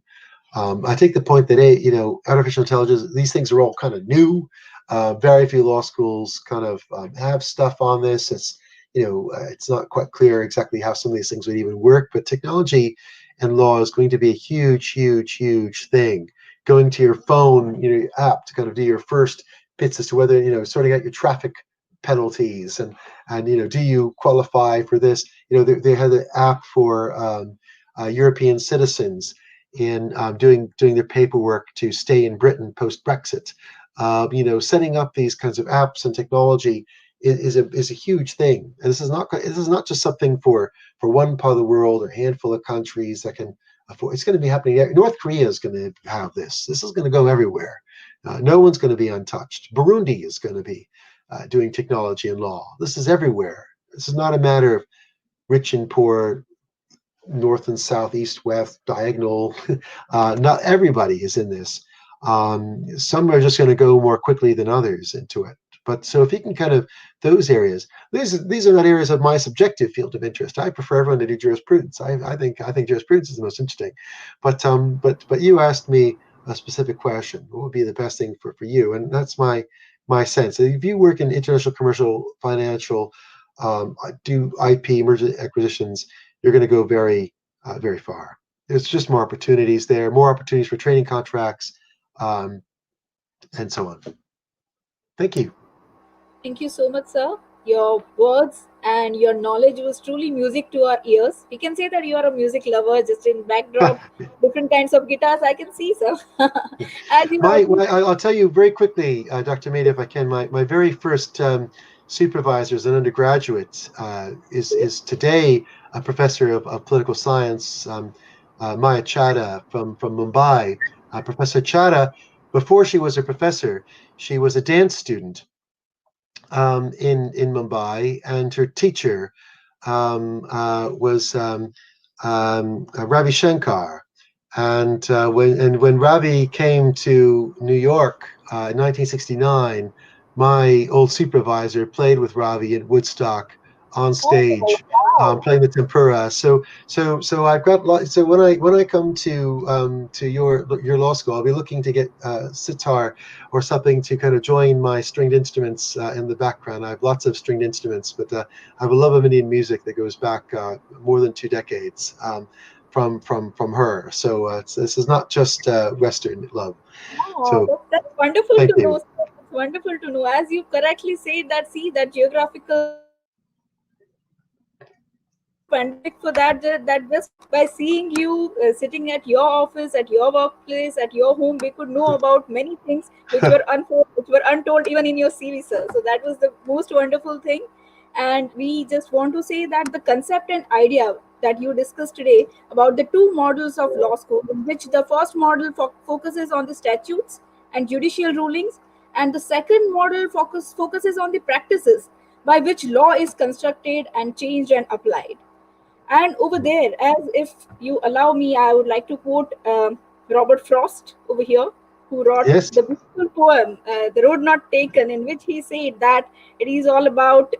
I take the point that artificial intelligence, these things are all kind of new. Very few law schools kind of have stuff on this. It's not quite clear exactly how some of these things would even work, but technology and law is going to be a huge, huge, huge thing. Going to your phone, your app to kind of do your first bits as to whether, sorting out your traffic penalties and do you qualify for this? They had an app for European citizens in doing their paperwork to stay in Britain post Brexit. Setting up these kinds of apps and technology is a huge thing, and this is not just something for one part of the world or a handful of countries that can afford. It's going to be happening. North Korea is going to have this. This is going to go everywhere. No one's going to be untouched. Burundi is going to be doing technology and law. This is everywhere. This is not a matter of rich and poor, north and south, east, west, diagonal. Not everybody is in this. Some are just going to go more quickly than others into it. But so if you can kind of those areas, these are not areas of my subjective field of interest. I prefer everyone to do jurisprudence. I think jurisprudence is the most interesting. But you asked me a specific question. What would be the best thing for you? And that's my sense. If you work in international, commercial, financial, do IP merger acquisitions, you're going to go very far. There's just more opportunities there, more opportunities for training contracts, um, and so on. Thank you. Thank you so much, sir. Your words and your knowledge was truly music to our ears. We can say that you are a music lover, just in backdrop, different kinds of guitars I can see, sir. As you My, rightly I'll tell you very quickly, Dr. Maida, if I can. My very first supervisor as an undergraduate is today a professor of political science, Maya Chadha from Mumbai. Professor Chadha, before she was a professor, she was a dance student in Mumbai, and her teacher was Ravi Shankar. And when Ravi came to New York in 1969, my old supervisor played with Ravi at Woodstock on oh, stage, wow. playing the tempura. So I've got so when I come to your law school, I'll be looking to get sitar or something to kind of join my stringed instruments in the background. I have lots of stringed instruments, but I have a love of Indian music that goes back more than 2 decades. From her. So this is not just Western love. Oh, So that's wonderful thank to know, you. sir. That's wonderful to know. As you correctly said, that see that geographical pandemic for that just by seeing you sitting at your office, at your workplace, at your home, we could know about many things which were untold even in your CV, sir. So that was the most wonderful thing. And we just want to say that the concept and idea that you discussed today about the two models of law school, in which the first model focuses on the statutes and judicial rulings, and the second model focuses on the practices by which law is constructed and changed and applied. And over there, as if you allow me, I would like to quote Robert Frost over here, who wrote Yes. the beautiful poem, The Road Not Taken, in which he said that it is all about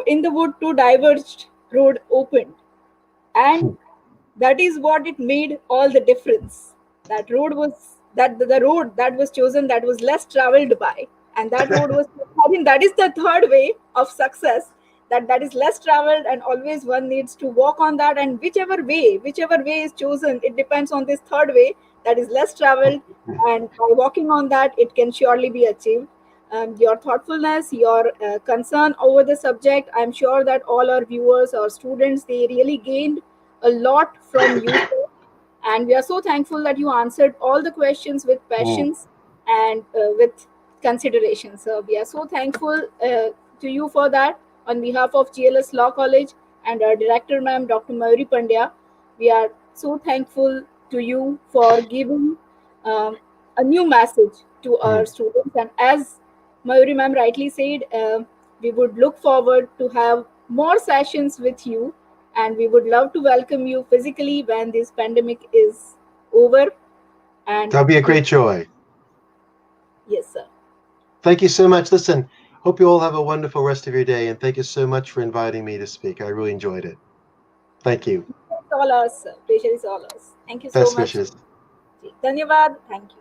in the wood two diverged road opened, and that is what it made all the difference. That road was that the road that was chosen, that was less traveled by, and that road was, I think that is the third way of success, that is less traveled, and always one needs to walk on that, and whichever way is chosen, it depends on this third way that is less traveled, and by walking on that it can surely be achieved. Your thoughtfulness, your concern over the subject, I'm sure that all our viewers or students, they really gained a lot from you, sir. And we are so thankful that you answered all the questions with Mm. passions and with consideration. So we are so thankful to you for that. On behalf of GLS Law College and our director, ma'am, Dr. Mayuri Pandya, we are so thankful to you for giving a new message to our Mm. students. And as Mayuri ma'am rightly said, we would look forward to have more sessions with you, and we would love to welcome you physically when this pandemic is over. And That'll be a we, great joy. yes, sir. Thank you so much. Listen, hope you all have a wonderful rest of your day, and thank you so much for inviting me to speak. I really enjoyed it. Thank you. It's all ours, sir. Pleasure is all ours. Thank you so Best much. wishes. Dhanyavad. Thank you.